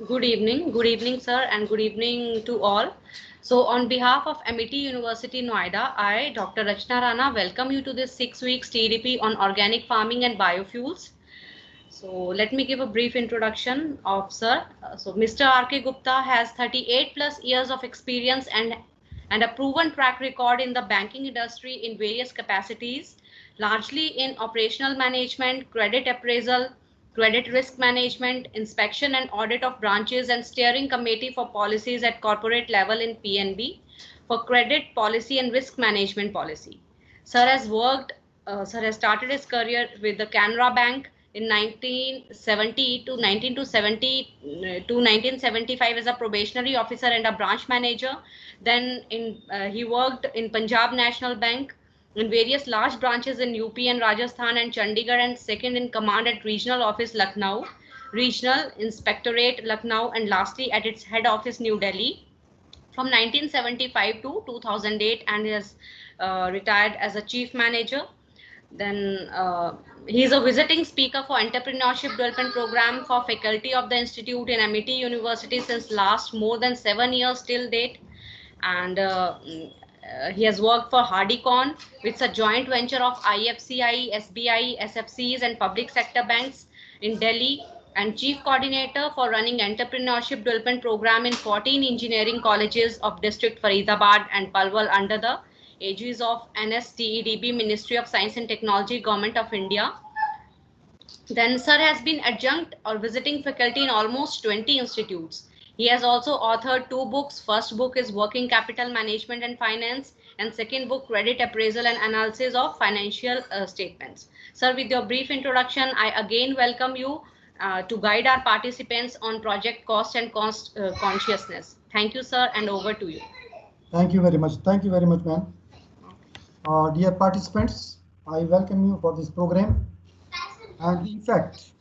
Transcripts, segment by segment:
Good evening, sir, and good evening to all. So, on behalf of MET University Noida, I, Dr. Rachna Rana, welcome you to this 6 weeks TDP on organic farming and biofuels. So, let me give a brief introduction of sir. Mr. R.K. Gupta has 38 plus years of experience and a proven track record in the banking industry in various capacities, largely in operational management, credit appraisal, credit risk management, inspection and audit of branches, and steering committee for policies at corporate level in PNB for credit policy and risk management policy. Sir has Sir has started his career with the Canara Bank in 1970 to 1975 as a probationary officer and a branch manager. He worked in Punjab National Bank in various large branches in UP and Rajasthan and Chandigarh, and second in command at Regional Office Lucknow, Regional Inspectorate Lucknow, and lastly at its head office New Delhi from 1975 to 2008, and he has retired as a chief manager. Then he is a visiting speaker for entrepreneurship development program for faculty of the institute in MET University since last more than 7 years till date. And he has worked for Hardycon, which is a joint venture of IFCI, SBI, SFCs, and public sector banks in Delhi, and chief coordinator for running entrepreneurship development program in 14 engineering colleges of district Faridabad and Palwal under the aegis of NSTEDB, Ministry of Science and Technology, Government of India. Then Sir has been adjunct or visiting faculty in almost 20 institutes. He has also authored 2 books. First book is Working Capital Management and Finance, and second book, Credit Appraisal and Analysis of Financial Statements. Sir, with your brief introduction, I again welcome you to guide our participants on project cost and cost consciousness. Thank you, sir, and over to you. Thank you very much. Thank you very much, ma'am. Dear participants, I welcome you for this program. And in fact,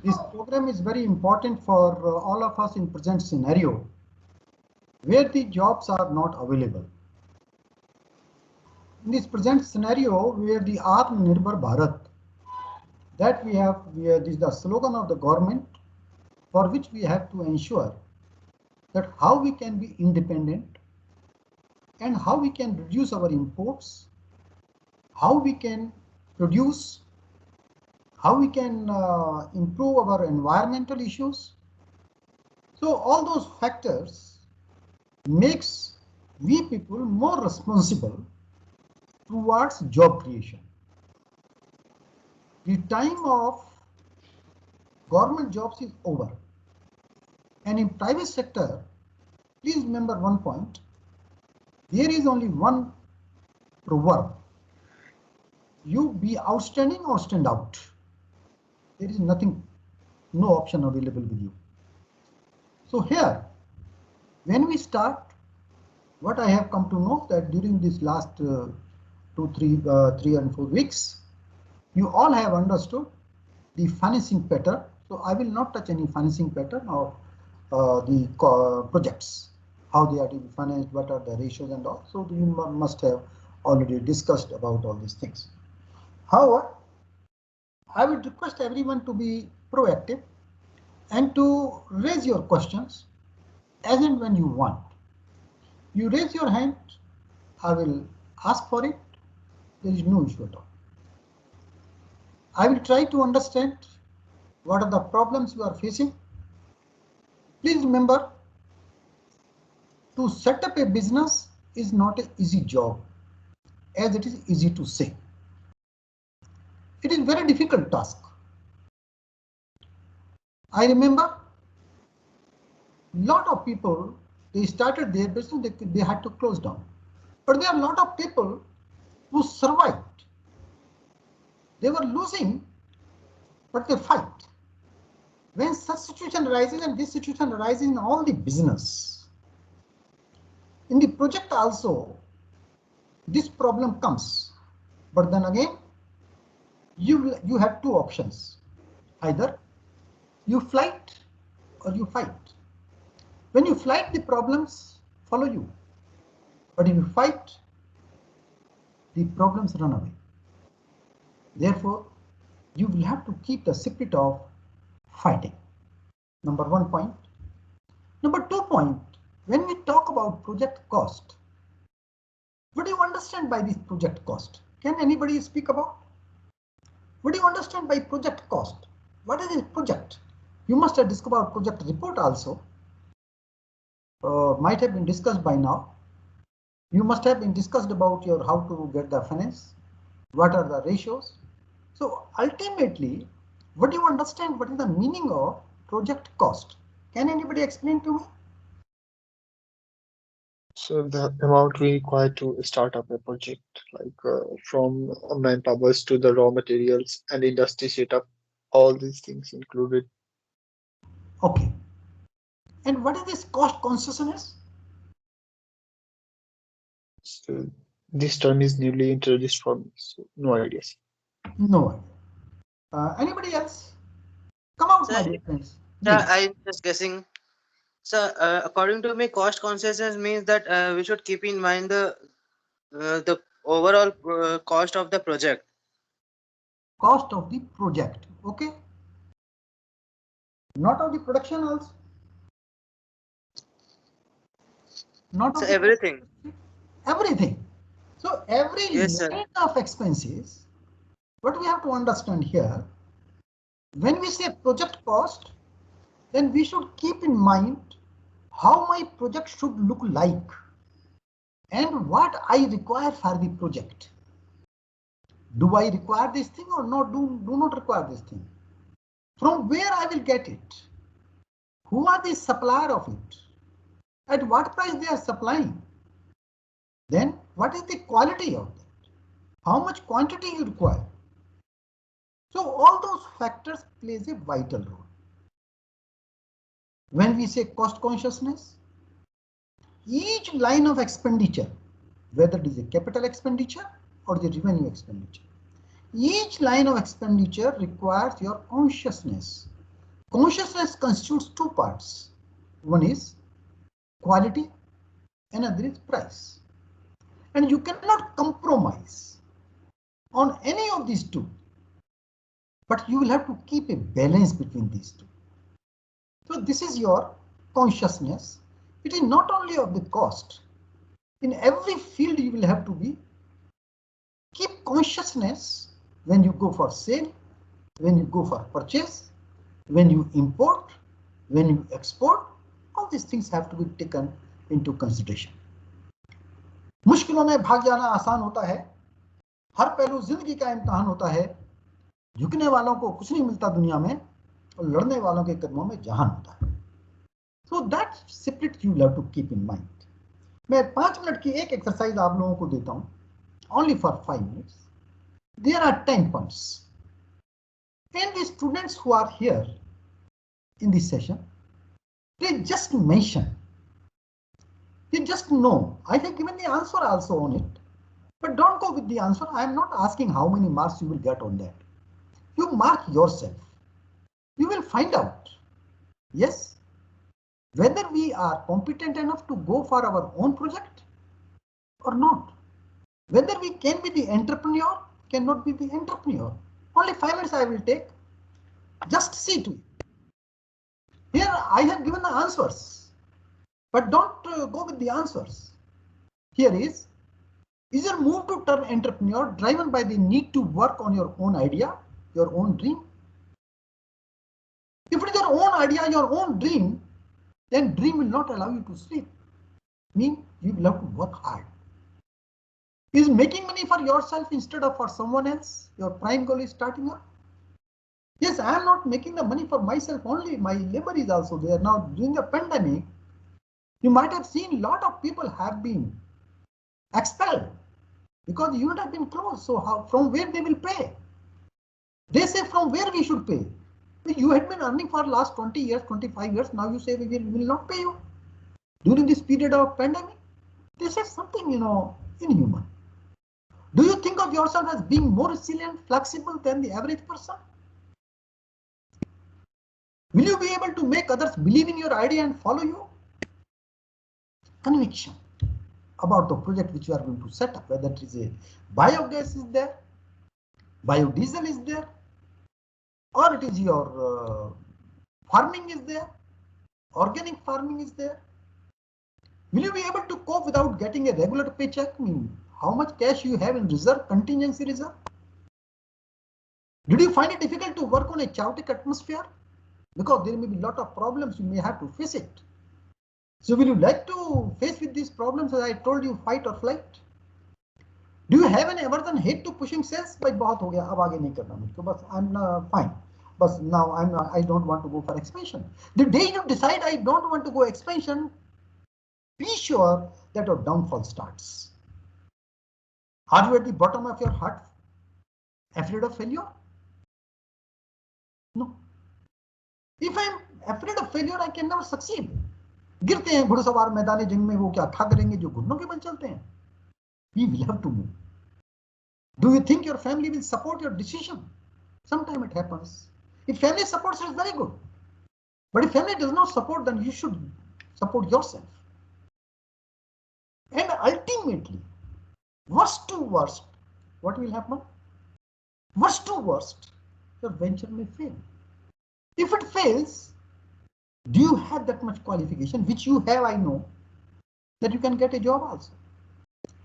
this program is very important for all of us in present scenario where the jobs are not available. In this present scenario where the Atmanirbhar Bharat that this is the slogan of the government, for which we have to ensure that how we can be independent and how we can reduce our imports, how we can produce, how we can improve our environmental issues. So all those factors makes we people more responsible towards job creation. The time of government jobs is over, and in private sector, please remember one point. There is only one proverb: you be outstanding or stand out. There is nothing, no option available with you. So here, when we start, what I have come to know that during this last 3 and 4 weeks, you all have understood the financing pattern. So I will not touch any financing pattern of the projects, how they are to be financed, what are the ratios and all. So you must have already discussed about all these things. However, I would request everyone to be proactive and to raise your questions as and when you want. You raise your hand, I will ask for it. There is no issue at all. I will try to understand what are the problems you are facing. Please remember, to set up a business is not an easy job, as it is easy to say. It is a very difficult task. I remember lot of people, they started their business, they had to close down. But there are a lot of people who survived. They were losing, but they fight. When such situation arises, and this situation arises in all the business, in the project also, this problem comes. But then again, you have 2 options. Either you flight or you fight. When you flight, the problems follow you. But if you fight, the problems run away. Therefore, you will have to keep the spirit of fighting. Number 1 point. Number 2 point, when we talk about project cost, what do you understand by this project cost? Can anybody speak about? What do you understand by project cost? What is this project? You must have discovered project report also. Might have been discussed by now. You must have been discussed about your how to get the finance. What are the ratios? So ultimately, what do you understand? What is the meaning of project cost? Can anybody explain to me? So the amount we require to start up a project, like from manpowers to the raw materials and industry setup, all these things included. Okay. And what is this cost consciousness? So this term is newly introduced for me, so no ideas. No idea. Anybody else? Come out, my Sir, dear friends. sir, Please. I'm just guessing. So, according to me, cost consciousness means that we should keep in mind the overall cost of the project. Cost of the project. Okay. Not of the production also. Not So of the everything. everything. So every Yes, sir. line of expenses, what we have to understand here, when we say project cost, then we should keep in mind how my project should look like and what I require for the project. Do I require this thing or not? Do not require this thing? From where I will get it? Who are the supplier of it? At what price they are supplying? Then what is the quality of that? How much quantity you require? So all those factors plays a vital role. When we say cost consciousness, each line of expenditure, whether it is a capital expenditure or the revenue expenditure, each line of expenditure requires your consciousness. Consciousness constitutes two parts. One is quality, another is price. And you cannot compromise on any of these two, but you will have to keep a balance between these two. So this is your consciousness. It is not only of the cost. In every field you will have to keep consciousness when you go for sale, when you go for purchase, when you import, when you export. All these things have to be taken into consideration. मुश्किलों में भाग जाना आसान होता है, हर पहलू जिंदगी का इम्तिहान होता है, झुकने वालों को कुछ नहीं मिलता दुनिया में और लड़ने वालों के कदमों में जहान होता है. So that spirit you have to keep in mind. मैं 5 मिनट की एक एक्सरसाइज आप लोगों को देता हूं, only for 5 minutes. There are 10 points. And the students who are here in this session, they just mention, they just know. I have given the answer also on it, but don't go with the answer. I am not asking how many marks you will get on that. You mark yourself. You will find out, yes, whether we are competent enough to go for our own project or not. Whether we can be the entrepreneur, cannot be the entrepreneur. Only 5 minutes I will take. Just see to it. Here I have given the answers, but don't go with the answers. Here is your move to turn entrepreneur driven by the need to work on your own idea, your own dream? If it is your own idea, your own dream, then dream will not allow you to sleep. Mean you will have to work hard. Is making money for yourself instead of for someone else your prime goal is starting up? Yes, I am not making the money for myself only. My labor is also there. Now during the pandemic, you might have seen a lot of people have been expelled because the unit have been closed. So how, from where they will pay? They say from where we should pay. You had been earning for last 20 years, 25 years. Now you say we will not pay you during this period of pandemic. This is something, inhuman. Do you think of yourself as being more resilient, flexible than the average person? Will you be able to make others believe in your idea and follow you? Conviction about the project which you are going to set up, whether it is a biogas is there, biodiesel is there, or it is your farming is there. Organic farming is there. Will you be able to cope without getting a regular paycheck? I mean, how much cash you have in reserve, contingency reserve? Did you find it difficult to work on a chaotic atmosphere? Because there may be a lot of problems, you may have to face it. So will you like to face with these problems as I told you, fight or flight? Do you have an aversion, hate to pushing sales? भाई बहुत हो गया, अब आगे नहीं करना मुझको, बस I'm fine. But now I don't want to go for expansion. The day you decide I don't want to go expansion, be sure that your downfall starts. Are you at the bottom of your heart afraid of failure? No. If I'm afraid of failure, I can never succeed. गिरते हैं घुड़सवार मैदानी जंग में, वो क्या खा करेंगे जो घुटनों के बल चलते हैं. We will have to move. Do you think your family will support your decision? Sometimes it happens. If family supports, it's very good. But if family does not support, then you should support yourself. And ultimately, worst to worst, what will happen? Worst to worst, your venture may fail. If it fails, do you have that much qualification, which you have, I know, that you can get a job also.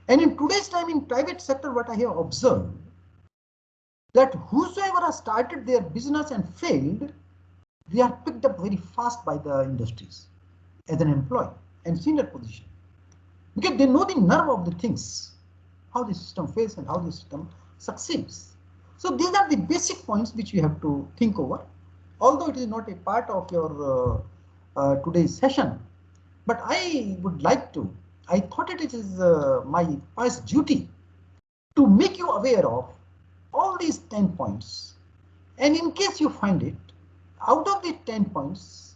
And in today's time in private sector, what I have observed, that whosoever has started their business and failed, they are picked up very fast by the industries as an employee and senior position. Because they know the nerve of the things, how the system fails and how the system succeeds. So these are the basic points which you have to think over. Although it is not a part of your today's session, but I would like to, I thought it is my first duty to make you aware of all these 10 points. And in case you find it, out of the 10 points,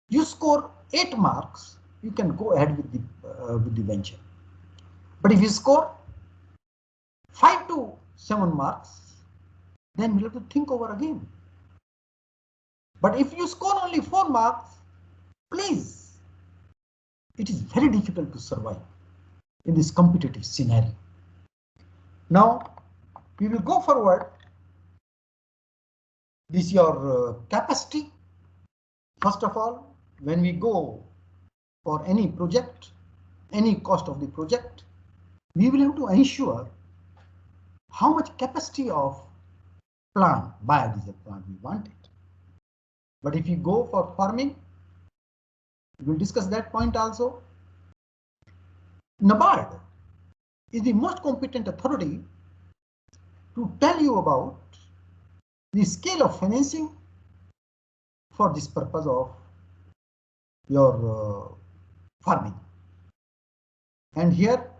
you score 8 marks, you can go ahead with the venture. But if you score 5 to 7 marks, then we'll have to think over again. But if you score only 4 marks, please, it is very difficult to survive in this competitive scenario. Now, we will go forward. This is your capacity. First of all, when we go for any project, any cost of the project, we will have to ensure how much capacity of plant, biodiesel plant we want it. But if you go for farming, we will discuss that point also. NABARD is the most competent authority to tell you about the scale of financing for this purpose of your farming. And here,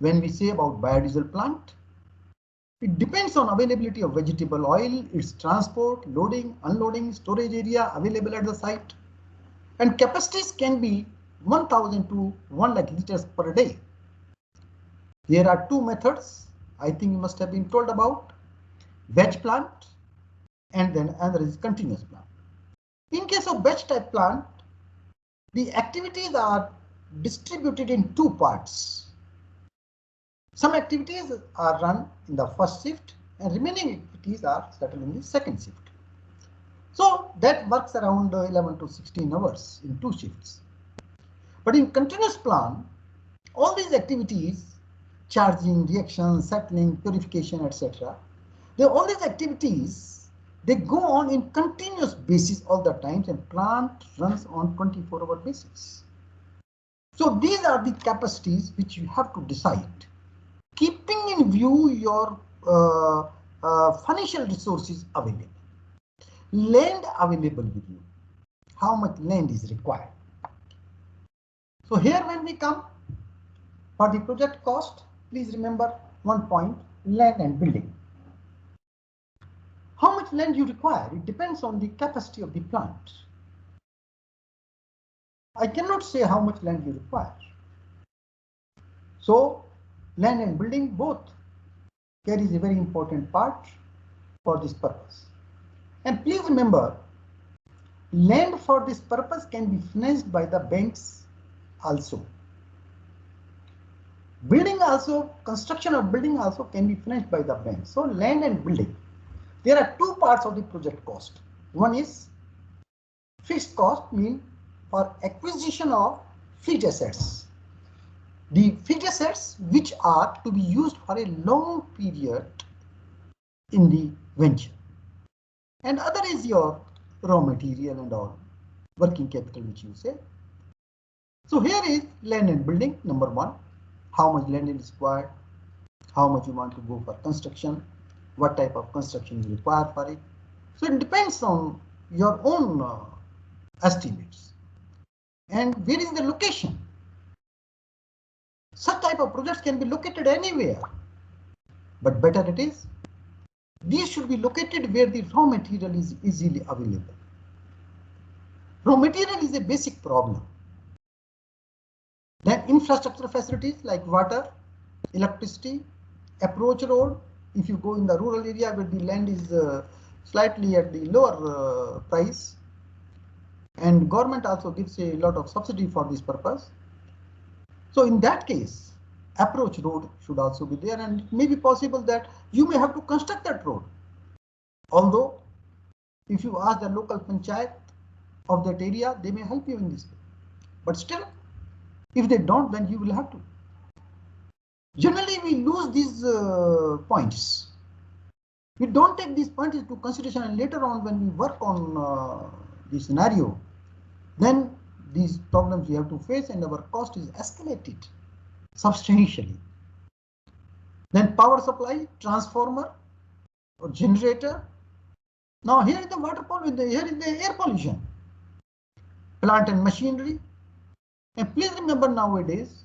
when we say about biodiesel plant, it depends on availability of vegetable oil, its transport, loading, unloading, storage area available at the site. And capacities can be 1000 to 1 lakh liters per day. There are 2 methods, I think you must have been told about: batch plant and then another is continuous plant. In case of batch type plant, the activities are distributed in 2 parts. Some activities are run in the first shift and remaining activities are settled in the second shift. So that works around 11 to 16 hours in 2 shifts. But in continuous plant, all these activities, charging, reaction, settling, purification, etc., all these activities, they go on in continuous basis all the time, and plant runs on 24-hour basis. So these are the capacities which you have to decide, keeping in view your financial resources available. Land available with you, how much land is required. So here when we come for the project cost, please remember one point: land and building. How much land you require, it depends on the capacity of the plant. I cannot say how much land you require. So land and building both carries a very important part for this purpose. And please remember, land for this purpose can be financed by the banks also. Building also, construction of building also can be financed by the banks. So land and building, there are 2 parts of the project cost. One is fixed cost, mean for acquisition of fleet assets. The fleet assets which are to be used for a long period in the venture. And other is your raw material and all, working capital which you say. So here is land and building, number one, how much land is required, how much you want to go for construction, what type of construction you require for it. So it depends on your own estimates. And where is the location? Such type of projects can be located anywhere, but better it is, these should be located where the raw material is easily available. Raw material is a basic problem. Then infrastructure facilities like water, electricity, approach road. If you go in the rural area where the land is slightly at the lower price, and government also gives a lot of subsidy for this purpose. So in that case, approach road should also be there, and it may be possible that you may have to construct that road. Although if you ask the local panchayat of that area, they may help you in this. But still, if they don't, then you will have to. Generally, we lose these points. We don't take these points into consideration, and later on when we work on the scenario, then these problems we have to face and our cost is escalated substantially. Then power supply, transformer or generator. Now here is the water pollution, here is the air pollution, plant and machinery. And please remember nowadays,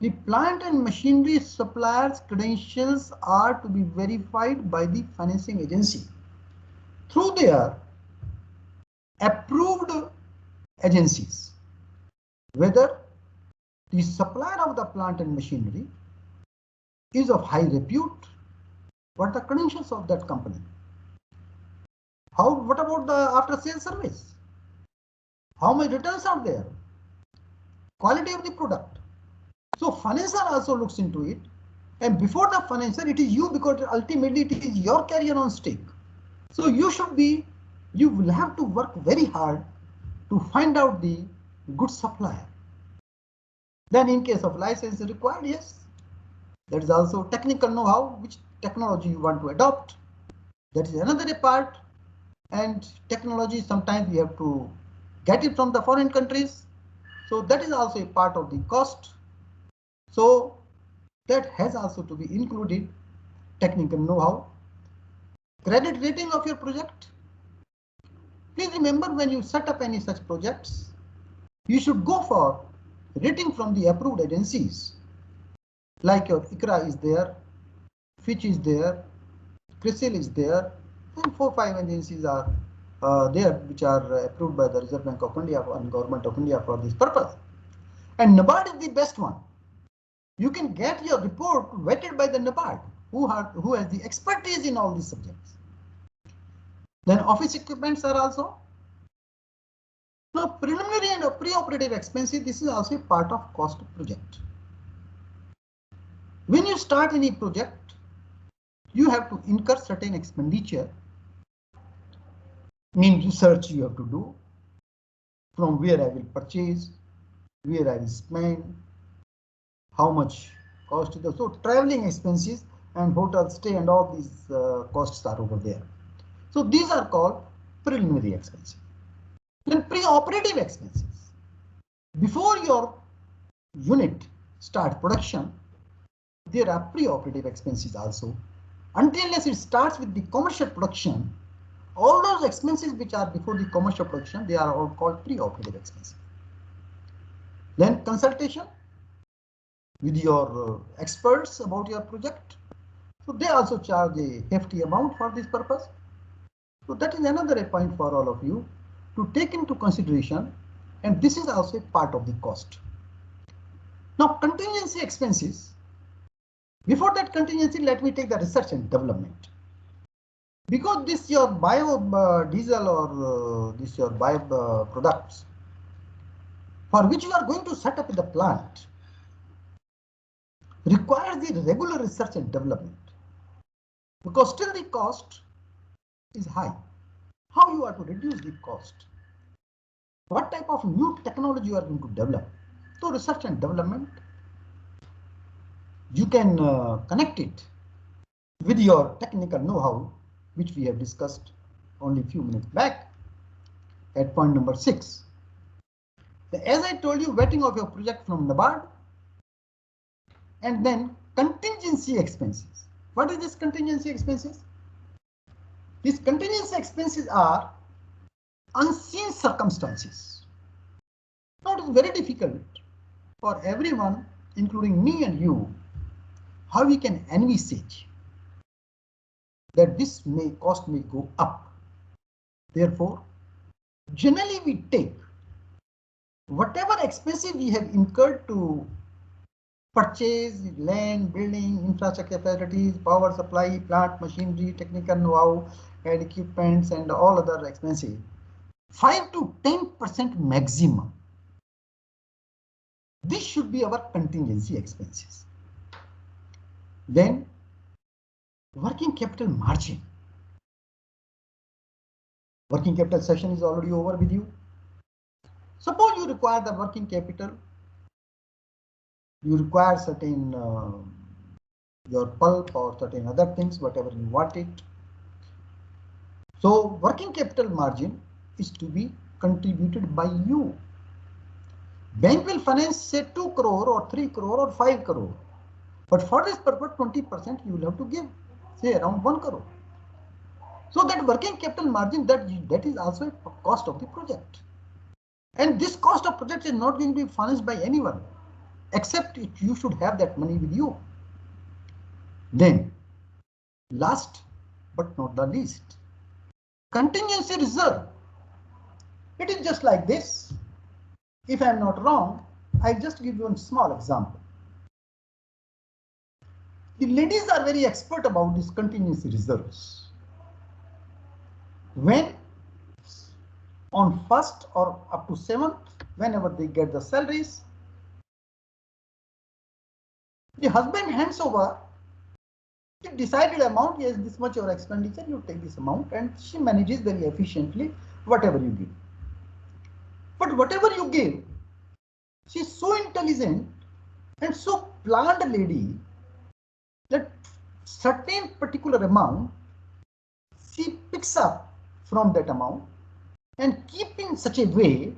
the plant and machinery suppliers' credentials are to be verified by the financing agency through their approved agencies, whether the supplier of the plant and machinery is of high repute, what are the credentials of that company? What about the after sales service? How many returns are there? Quality of the product. So financier also looks into it, and before the financier, it is you, because ultimately it is your career on stake. So you will have to work very hard to find out the good supplier. Then in case of license required, yes, that is also technical know-how, which technology you want to adopt. That is another part. And technology, sometimes we have to get it from the foreign countries. So that is also a part of the cost. So that has also to be included, technical know-how. Credit rating of your project. Please remember, when you set up any such projects, you should go for rating from the approved agencies. Like your ICRA is there, Fitch is there, CRISIL is there, and 4-5 agencies are there which are approved by the Reserve Bank of India and Government of India for this purpose. And NABARD is the best one. You can get your report vetted by the NABARD, who has the expertise in all these subjects. Then office equipments are also. Now preliminary and pre-operative expenses, this is also a part of cost of project. When you start any project, you have to incur certain expenditure. Mean research you have to do, from where I will purchase, where I will spend, how much cost is there. So traveling expenses and hotel stay and all these costs are over there. So these are called preliminary expenses. Then pre-operative expenses. Before your unit starts production, there are pre-operative expenses also. Until unless it starts with the commercial production, all those expenses which are before the commercial production, they are all called pre-operative expenses. Then consultation with your experts about your project. So they also charge a hefty amount for this purpose. So that is another point for all of you to take into consideration, and this is also a part of the cost. Now contingency expenses. Before that contingency, let me take the research and development. Because this your biodiesel or this your bio products for which you are going to set up in the plant requires the regular research and development, because still the cost is high. How you are to reduce the cost? what type of new technology you are going to develop. So research and development, you can connect it with your technical know-how, which we have discussed only a few minutes back at point number 6. As I told you, vetting of your project from NABARD, and then contingency expenses. What is this contingency expenses? These contingency expenses are unseen circumstances. Now it is very difficult for everyone, including me and you, how we can envisage that this cost may go up. Therefore, generally we take whatever expenses we have incurred to purchase land, building, infrastructure facilities, power supply, plant, machinery, technical know-how, and equipments, and all other expenses, 5 to 10% maximum. This should be our contingency expenses. Then, working capital margin. Working capital session is already over with you. Suppose you require the working capital, you require certain your pulp or certain other things, whatever you want it. So working capital margin is to be contributed by you. Bank will finance say 2 crore or 3 crore or 5 crore. But for this purpose, 20% you will have to give, say around 1 crore. So that working capital margin, that is also a cost of the project. And this cost of project is not going to be financed by anyone, except you should have that money with you. Then, last but not the least, contingency reserve. It is just like this. If I am not wrong, I'll just give you a small example. The ladies are very expert about these contingency reserves. When on 1st or up to 7th, whenever they get the salaries, the husband hands over the decided amount. Yes, this much your expenditure, you take this amount, and she manages very efficiently whatever you give. But whatever you give, she is so intelligent and so planned a lady that certain particular amount she picks up from that amount and keep in such a way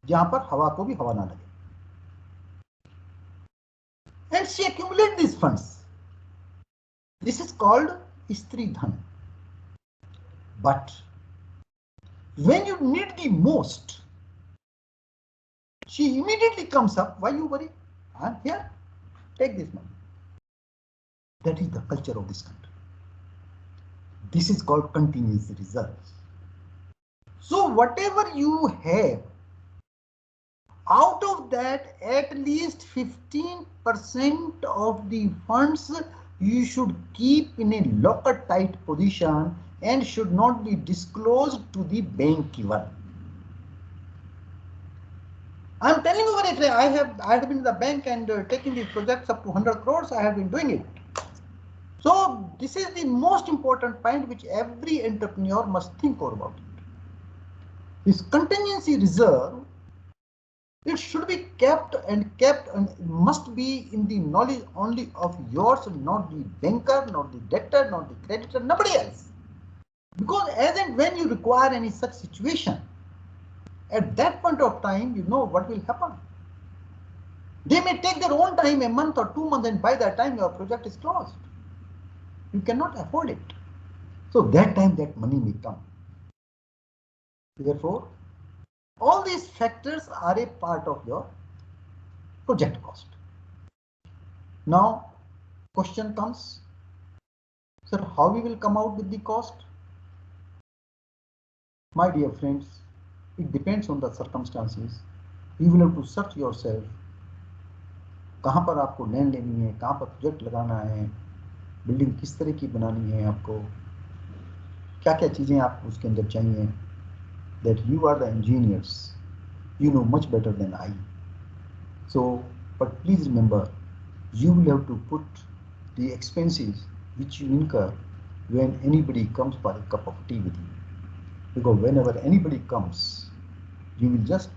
जहां पर हवा को भी हवा ना लगे. And she accumulates these funds. This is called Istri Dhan. But when you need the most, she immediately comes up. Why you worry? I'm here. Take this money. That is the culture of this country. This is called contingency reserves. So whatever you have, out of that, at least 15% of the funds you should keep in a locker tight position and should not be disclosed to the bank even. I'm telling you, I have been in the bank and taking these projects up to 100 crores. I have been doing it. So this is the most important point which every entrepreneur must think about it. This contingency reserve, it should be kept and must be in the knowledge only of yours, not the banker, not the debtor, not the creditor, nobody else. Because as and when you require any such situation, at that point of time, you know what will happen. They may take their own time, a month or 2 months, and by that time your project is closed. You cannot afford it. So that time that money may come. Therefore, all these factors are a part of your project cost. Now, question comes, sir, how we will come out with the cost? My dear friends, it depends on the circumstances. You will have to search yourself. कहाँ पर आपको land लेनी है, कहाँ पर project लगाना है, building किस तरह की बनानी है, आपको क्या क्या चीजें आपको उसके अंदर चाहिए. That you are the engineers, you know much better than I. So, but please remember, you will have to put the expenses which you incur when anybody comes for a cup of tea with you. Because whenever anybody comes, you will just,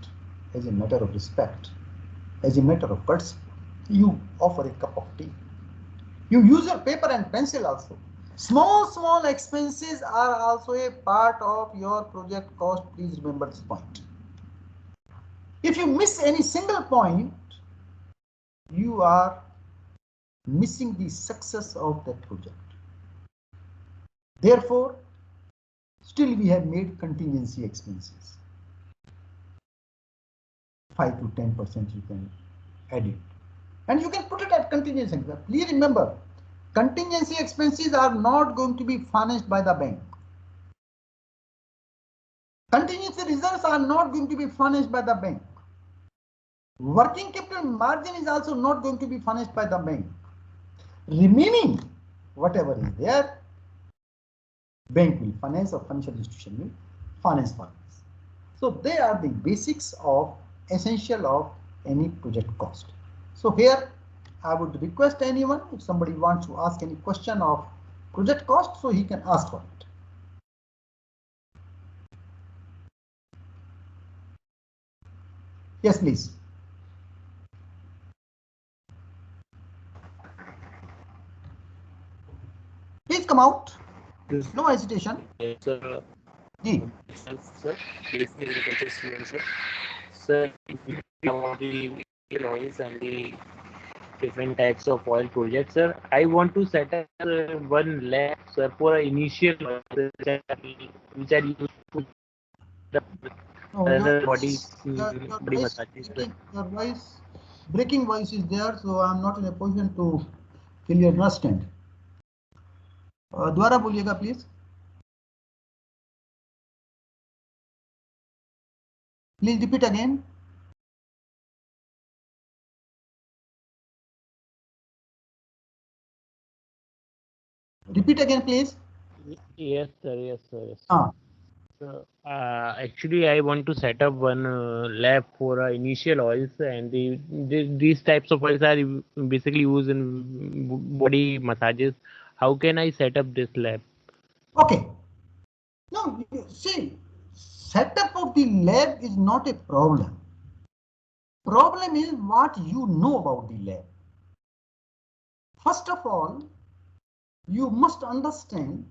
as a matter of respect, as a matter of courtesy, you offer a cup of tea. You use your paper and pencil also. Small expenses are also a part of your project cost. Please remember this point. If you miss any single point, you are missing the success of that project. Therefore, still we have made contingency expenses. 5 to 10% you can add it. And you can put it at contingency. Please remember, contingency expenses are not going to be financed by the bank. Contingency reserves are not going to be financed by the bank. Working capital margin is also not going to be financed by the bank. Remaining, whatever is there, bank will finance or financial institution will finance for us. So they are the basics of essential of any project cost. So here I would request anyone, if somebody wants to ask any question of project cost, so he can ask for it. Yes, please. Please come out. No hesitation. Yes, sir. Ji. Sir, sir, about the oils and the different types of oil projects, sir. I want to set up one lab, sir, for initial which are used to the other body massages. Your voice, breaking voice is there, so I'm not in a position to clearly understand. दोबारा बोलिएगा please. Please repeat again. Repeat again, please. Yes, sir. Yes, sir. Yes, sir. Ah. So, actually, I want to set up one lab for initial oils, and these types of oils are basically used in body massages. How can I set up this lab? Okay. Now, see, setup of the lab is not a problem. Problem is what you know about the lab. First of all, you must understand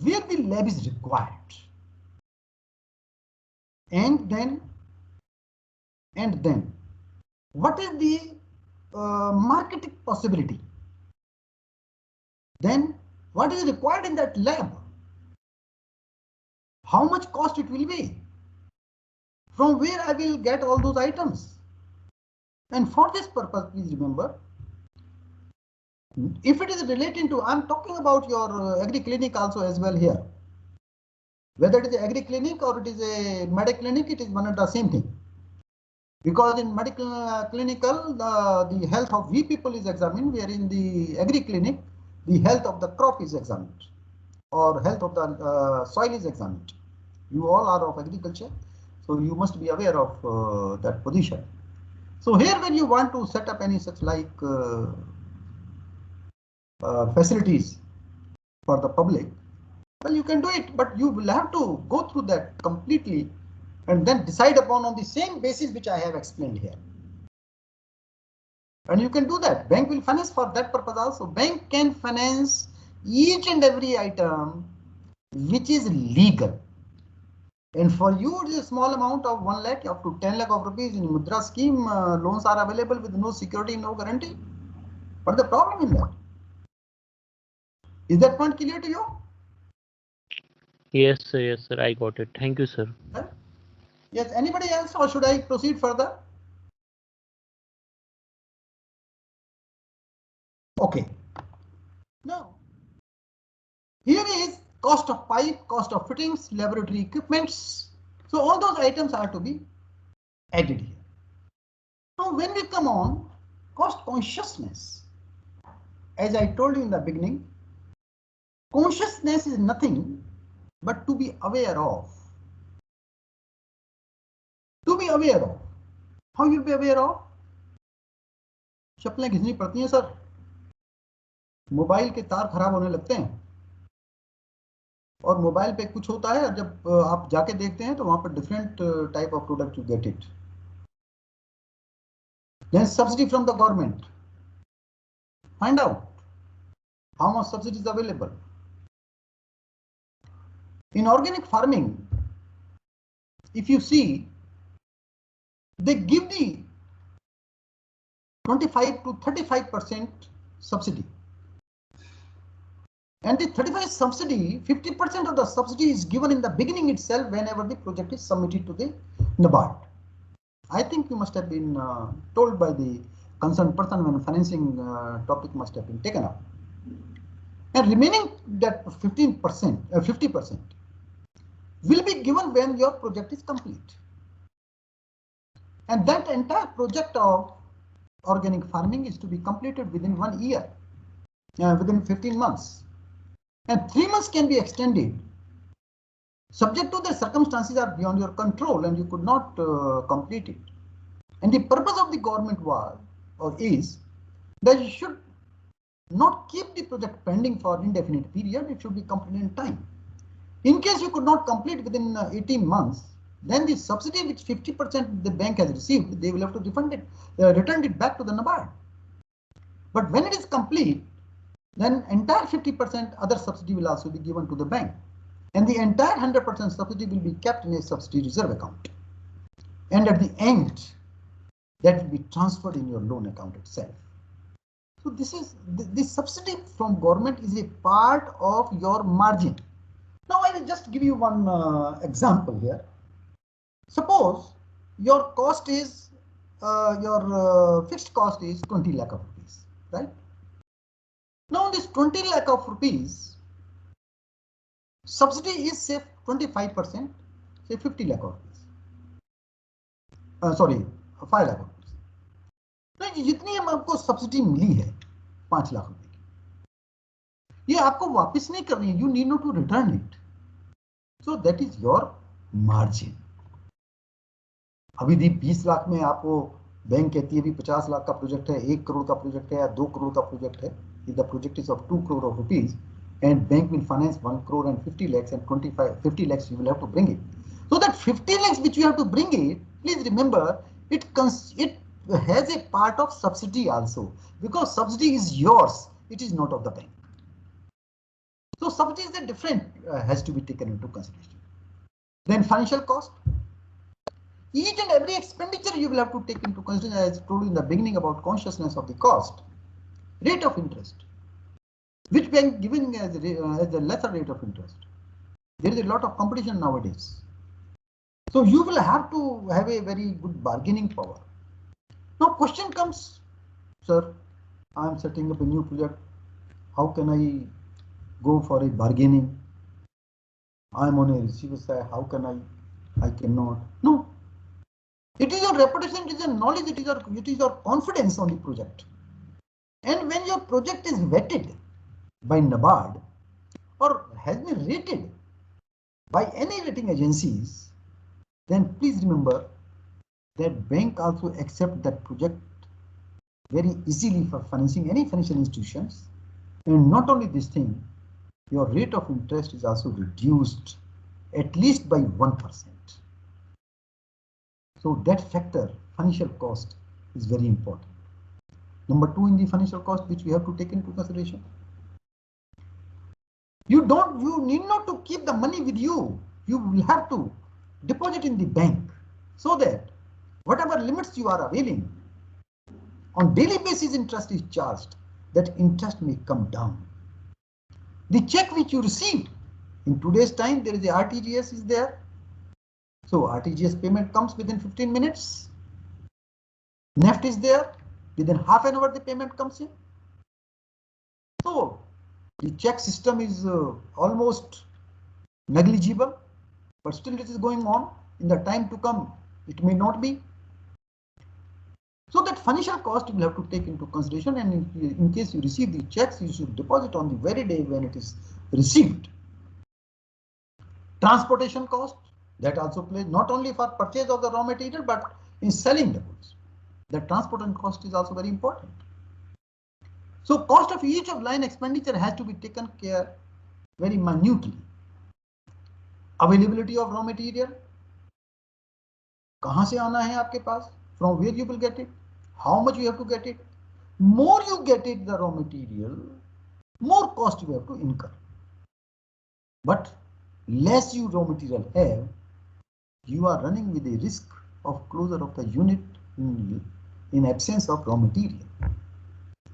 where the lab is required. And then, what is the marketing possibility? Then, what is required in that lab? How much cost it will be? From where I will get all those items? And for this purpose, please remember, if it is relating to, I'm talking about your agri clinic also as well here. Whether it is agri clinic or it is a medical clinic, it is one and the same thing. Because in medical clinical, the health of we people is examined, where in the agri clinic, the health of the crop is examined, or health of the soil is examined. You all are of agriculture, so you must be aware of that position. So here, when you want to set up any such like facilities for the public, well, you can do it, but you will have to go through that completely and then decide upon on the same basis which I have explained here. And you can do that. Bank will finance for that purpose also. Bank can finance each and every item which is legal. And for you, it is a small amount of 1 lakh up to 10 lakh of rupees in Mudra scheme. Loans are available with no security, no guarantee. What is the problem in that? Is that point clear to you? Yes, sir. Yes, sir. I got it. Thank you, sir. Yes. Anybody else, or should I proceed further? Okay. Now, here is cost of pipe, cost of fittings, laboratory equipments. So all those items are to be added here. Now, when we come on cost consciousness, as I told you in the beginning, consciousness is nothing but to be aware of. To be aware of. How you be aware of? चप्पलें घिसनी पड़ती हैं sir, mobile के तार खराब होने लगते हैं, और मोबाइल पे कुछ होता है, जब आप जाके देखते हैं तो वहां पर different type of product you get it. Then subsidy from the government. Find out how much subsidy is available. In organic farming, if you see, they give the 25 to 35% subsidy. And the 35 subsidy, 50% of the subsidy is given in the beginning itself whenever the project is submitted to the NABARD. I think you must have been told by the concerned person when financing topic must have been taken up. And remaining that 15%, 50% will be given when your project is complete. And that entire project of organic farming is to be completed within 1 year, within 15 months. And 3 months can be extended. Subject to the circumstances are beyond your control and you could not complete it. And the purpose of the government was or is that you should not keep the project pending for indefinite period. It should be completed in time. In case you could not complete within 18 months, then the subsidy which 50% the bank has received, they will have to refund it, return it back to the NABARD. But when it is complete, then entire 50% other subsidy will also be given to the bank. And the entire 100% subsidy will be kept in a subsidy reserve account. And at the end, that will be transferred in your loan account itself. So this is the subsidy from government is a part of your margin. Now I will just give you one example here. Suppose your cost is your fixed cost is 20 lakh of rupees, right? Now this 20 lakh of rupees subsidy is say 25%, say 50 lakh of rupees. Sorry, 5 lakh of rupees. तो जितनी हम आपको subsidy मिली है 5 लाख रुपए की, ये आपको वापस नहीं करनी है. You need not to return it. So that is your margin. अभी 20 लाख में आपको बैंक कहती है भी 50 लाख का प्रोजेक्ट है, 1 करोड़ का प्रोजेक्ट है या 2 करोड़ का प्रोजेक्ट है. If the project is of 2 crore of rupees and bank will finance 1 crore and 50 lakhs and 50 lakhs you will have to bring it. So that 50 lakhs which you have to bring it, please remember it has a part of subsidy also, because subsidy is yours, it is not of the bank. So subsidy is a different has to be taken into consideration. Then financial cost. Each and every expenditure you will have to take into consideration, as I told you in the beginning about consciousness of the cost. Rate of interest. Which bank giving as the lesser rate of interest? There is a lot of competition nowadays. So you will have to have a very good bargaining power. Now question comes, sir, I am setting up a new project. How can I go for a bargaining? I am on a receiver side. How can I cannot. No. It is your reputation, it is your knowledge, it is your confidence on the project. And when your project is vetted by NABARD or has been rated by any rating agencies, then please remember that bank also accept that project very easily for financing any financial institutions. And not only this thing, your rate of interest is also reduced at least by 1%. So that factor, financial cost, is very important. Number 2 in the financial cost which we have to take into consideration. You need not to keep the money with you. You will have to deposit in the bank so that whatever limits you are availing, on daily basis interest is charged, that interest may come down. The check which you received, in today's time there is a RTGS is there. So RTGS payment comes within 15 minutes. NEFT is there, within half an hour the payment comes in. So the check system is almost negligible, but still it is going on. In the time to come, it may not be. So that financial cost you will have to take into consideration, and in case you receive the checks, you should deposit on the very day when it is received. Transportation cost, that also plays not only for purchase of the raw material, but in selling the goods. The transportation cost is also very important. So cost of each of line expenditure has to be taken care very minutely. Availability of raw material, कहाँ से आना है आपके पास, from where you will get it, how much you have to get it. More you get it, the raw material, more cost you have to incur. But less you raw material have, you are running with a risk of closure of the unit in absence of raw material.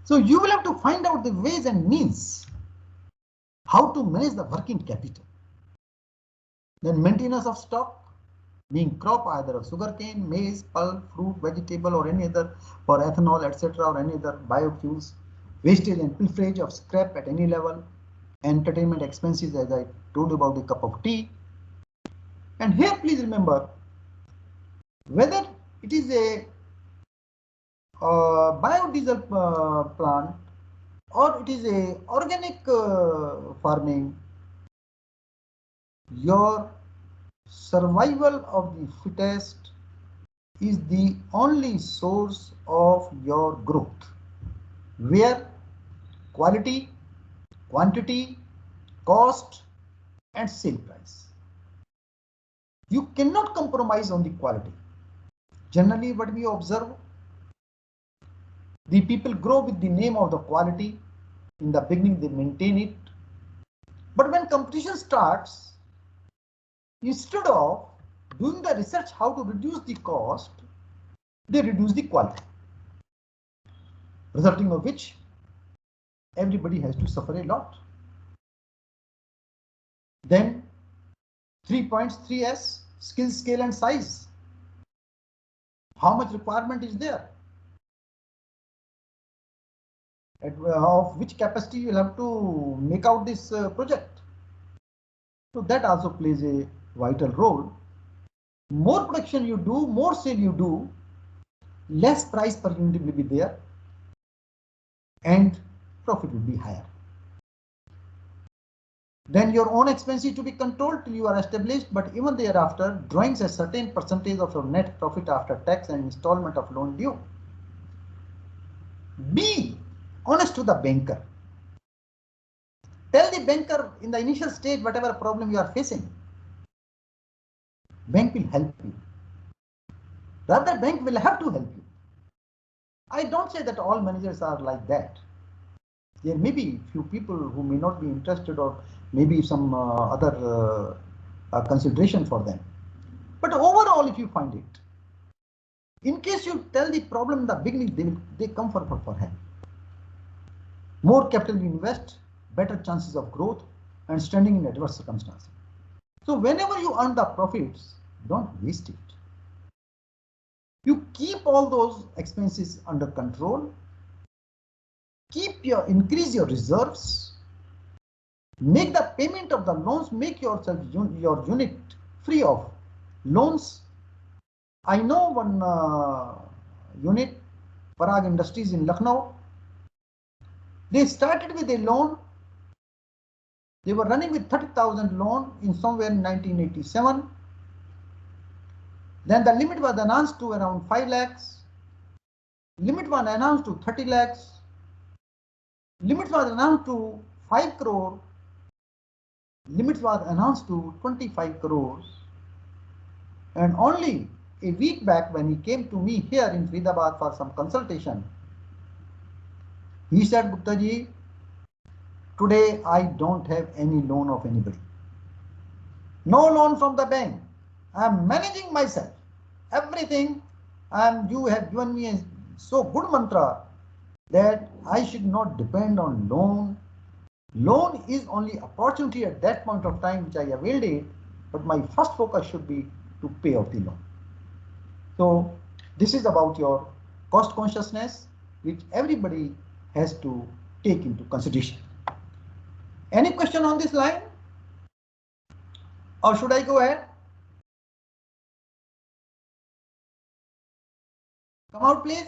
So you will have to find out the ways and means how to manage the working capital. Then maintenance of stock, being crop either of sugarcane, maize, pulp, fruit, vegetable, or any other, or ethanol, etc., or any other biofuels, wastage and pilferage of scrap at any level, entertainment expenses, as I told you about the cup of tea. And here, please remember, whether it is a biodiesel plant or it is a organic farming, your survival of the fittest is the only source of your growth, where quality, quantity, cost, and sale price. You cannot compromise on the quality. Generally, what we observe, the people grow with the name of the quality. In the beginning, they maintain it. But when competition starts, instead of doing the research how to reduce the cost, they reduce the quality, resulting of which everybody has to suffer a lot. Then 3 points, 3S, skill, scale, and size. How much requirement is there? Of which capacity you will have to make out this project. So that also plays a vital role. More production you do, more sale you do, less price per unit will be there and profit will be higher. Then your own expenses to be controlled till you are established, but even thereafter, drawing a certain percentage of your net profit after tax and installment of loan due. Be honest to the banker. Tell the banker in the initial stage whatever problem you are facing. Bank will help you. Rather, bank will have to help you. I don't say that all managers are like that. There may be few people who may not be interested, or maybe some other consideration for them. But overall, if you find it, in case you tell the problem in the beginning, they come for help. More capital you invest, better chances of growth and standing in adverse circumstances. So whenever you earn the profits, don't waste it. You keep all those expenses under control. Increase your reserves. Make the payment of the loans. Make yourself your unit free of loans. I know one unit, Parag Industries in Lucknow. They started with a loan. They were running with 30,000 loan in somewhere in 1987. Then the limit was announced to around 5 lakhs. Limit was announced to 30 lakhs. Limit was announced to 5 crore. Limit was announced to 25 crores. And only a week back when he came to me here in Faridabad for some consultation, he said, Gupta ji, today I don't have any loan of anybody. No loan from the bank. I am managing myself. Everything, and you have given me a so good mantra that I should not depend on loan. Loan is only opportunity at that point of time which I availed it, but my first focus should be to pay off the loan. So this is about your cost consciousness, which everybody has to take into consideration. Any question on this line? Or should I go ahead? Come out, please.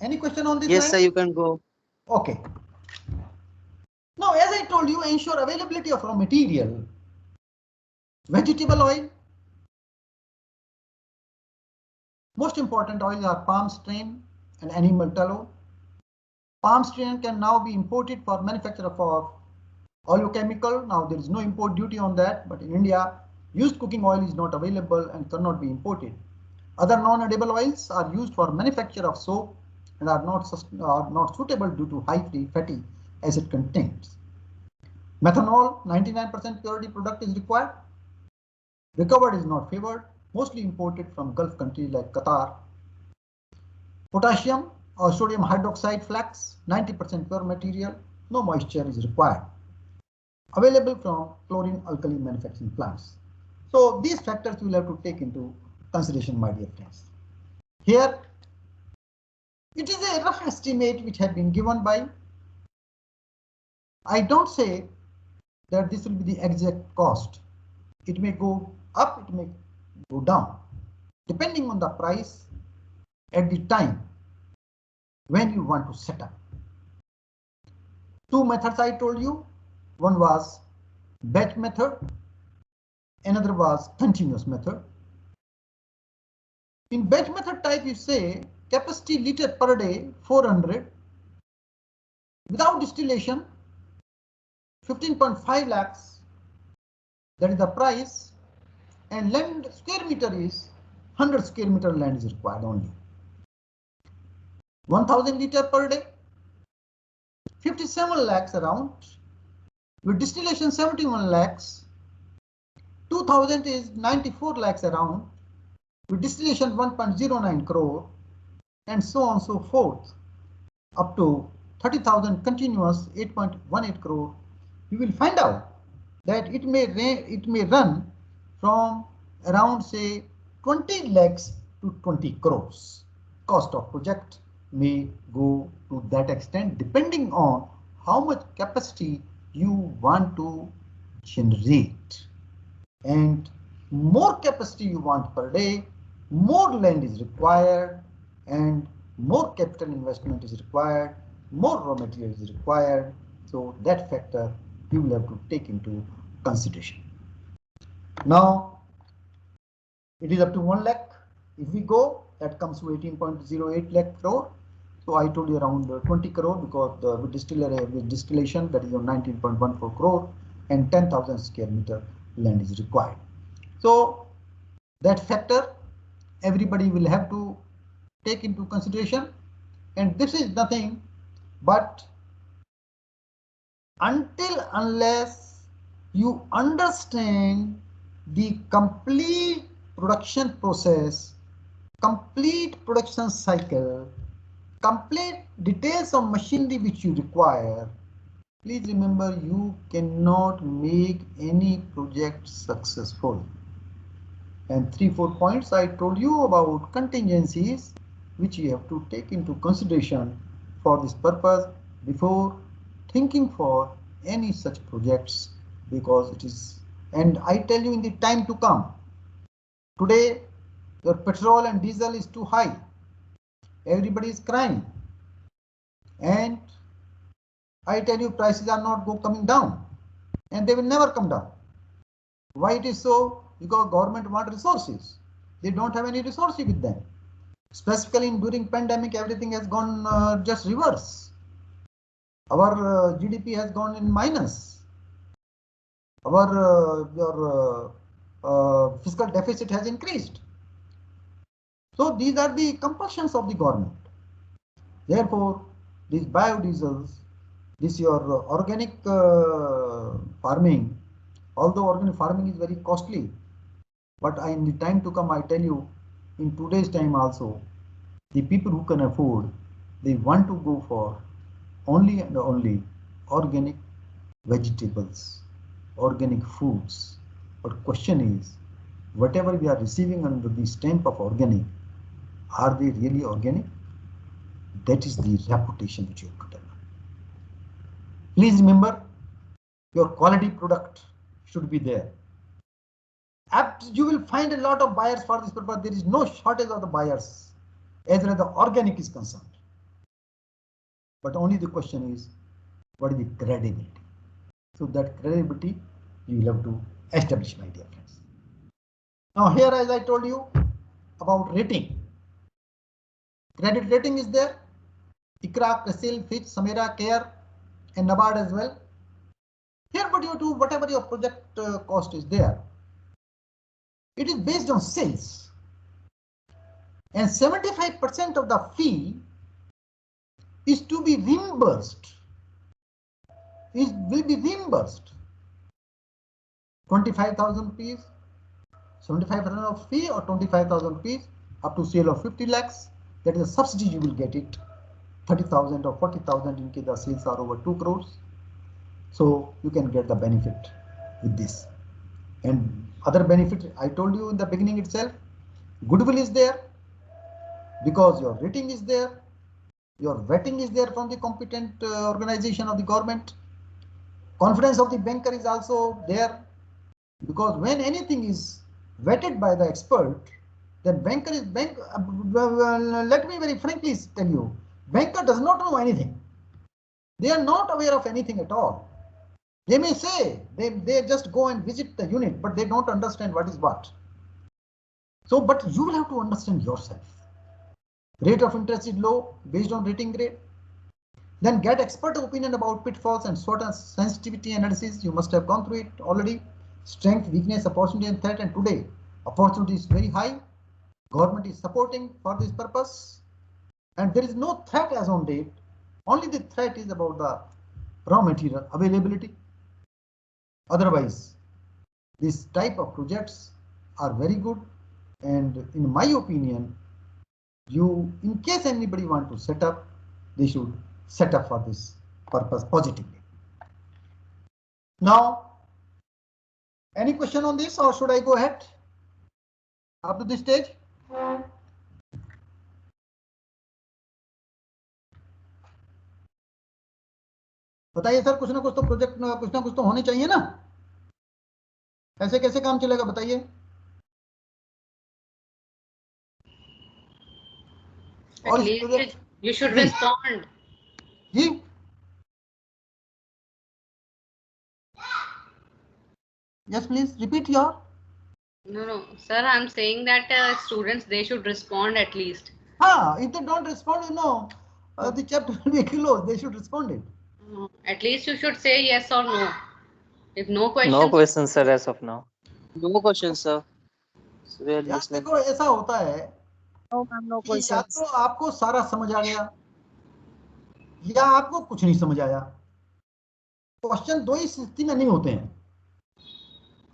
Any question on this line? Yes, sir, you can go. Okay. Now, as I told you, ensure availability of raw material. Vegetable oil. Most important oils are palm strain and animal tallow. Palm strain can now be imported for manufacture of Oleochemical, now there is no import duty on that, but in India, used cooking oil is not available and cannot be imported. Other non-edible oils are used for manufacture of soap and are not suitable due to high free fatty acid contents. Methanol, 99% purity product is required. Recovered is not favored, mostly imported from Gulf countries like Qatar. Potassium or sodium hydroxide flax, 90% pure material, no moisture is required. Available from chlorine alkali manufacturing plants. So these factors you will have to take into consideration, my dear friends. Here, it is a rough estimate which had been given by. I don't say that this will be the exact cost. It may go up, it may go down, depending on the price at the time when you want to set up. Two methods I told you. One was batch method, another was continuous method. In batch method type, you say capacity liter per day 400, without distillation 15.5 lakhs, that is the price, and land square meter is 100 square meter land is required only. 1000 liter per day, 57 lakhs around, with distillation 71 lakhs, 2000 is 94 lakhs around, with distillation 1.09 crore, and so on and so forth, up to 30,000 continuous 8.18 crore. You will find out that it may run from around say 20 lakhs to 20 crores. Cost of project may go to that extent depending on how much capacity you want to generate. And more capacity you want per day, more land is required and more capital investment is required, more raw material is required. So that factor you will have to take into consideration. Now it is up to 1 lakh. If we go, that comes to 18.08 lakh crore. So I told you around 20 crore because with distillation that is on 19.14 crore and 10,000 square meter land is required. So that factor everybody will have to take into consideration, and this is nothing but unless you understand the complete production process, complete production cycle, complete details of machinery which you require, please remember you cannot make any project successful. And 3-4 points I told you about contingencies which you have to take into consideration for this purpose before thinking for any such projects, because it is, and I tell you in the time to come, today your petrol and diesel is too high, everybody is crying, and I tell you prices are not coming down and they will never come down. Why it is so? Because government want resources. They don't have any resources with them. Specifically during pandemic, everything has gone just reverse. Our GDP has gone in minus. Our fiscal deficit has increased. So these are the compulsions of the government. Therefore, these biodiesels, this your organic farming, although organic farming is very costly, but in the time to come, I tell you, in today's time also, the people who can afford, they want to go for only and only organic vegetables, organic foods. But question is, whatever we are receiving under the stamp of organic, are they really organic? That is the reputation which you have to develop. Please remember, your quality product should be there. You will find a lot of buyers for this purpose. There is no shortage of the buyers as far as the organic is concerned. But only the question is, what is the credibility? So that credibility you will have to establish, my dear friends. Now here, as I told you about rating, credit rating is there. ICRA, CRISIL, Fitch, Samira, CARE and NABARD as well. Here, but you do whatever your project cost is there. It is based on sales, and 75% of the fee is to be reimbursed. Will be reimbursed. 25,000 rupees, 75% of fee, or 25,000 rupees up to sale of 50 lakhs. That is a subsidy, you will get it. 30,000 or 40,000 in case the sales are over 2 crores. So you can get the benefit with this. And other benefit, I told you in the beginning itself, goodwill is there because your rating is there, your vetting is there from the competent organization of the government. Confidence of the banker is also there, because when anything is vetted by the expert, then banker is let me very frankly tell you, banker does not know anything. They are not aware of anything at all. They may say they just go and visit the unit, but they don't understand what is what. So, but you will have to understand yourself. Rate of interest is low based on rating grade. Then get expert opinion about pitfalls and SWOT and sensitivity analysis. You must have gone through it already. Strength, weakness, opportunity and threat. And today, opportunity is very high. Government is supporting for this purpose. And there is no threat as on date. Only the threat is about the raw material availability. Otherwise, this type of projects are very good. And in my opinion, in case anybody want to set up, they should set up for this purpose positively. Now, any question on this, or should I go ahead up to this stage? बताइए sir, कुछ ना कुछ तो project कुछ ना कुछ तो होने चाहिए ना, ऐसे कैसे काम चलेगा बताइए। At least you should respond. Ji, yes, please repeat your. No, sir, I'm saying that students, they should respond at least. If they don't respond, the chapter will be closed. They should respond it. At least you should say yes or no. If no questions. No questions, sir, as of now. No questions, sir. We are यार listening. देखो, ऐसा होता है No, ma'am, no कि या questions. तो आपको सारा समझ आ गया या आपको कुछ नहीं समझ आया। क्वेश्चन दो ही स्थिति में नहीं होते हैं,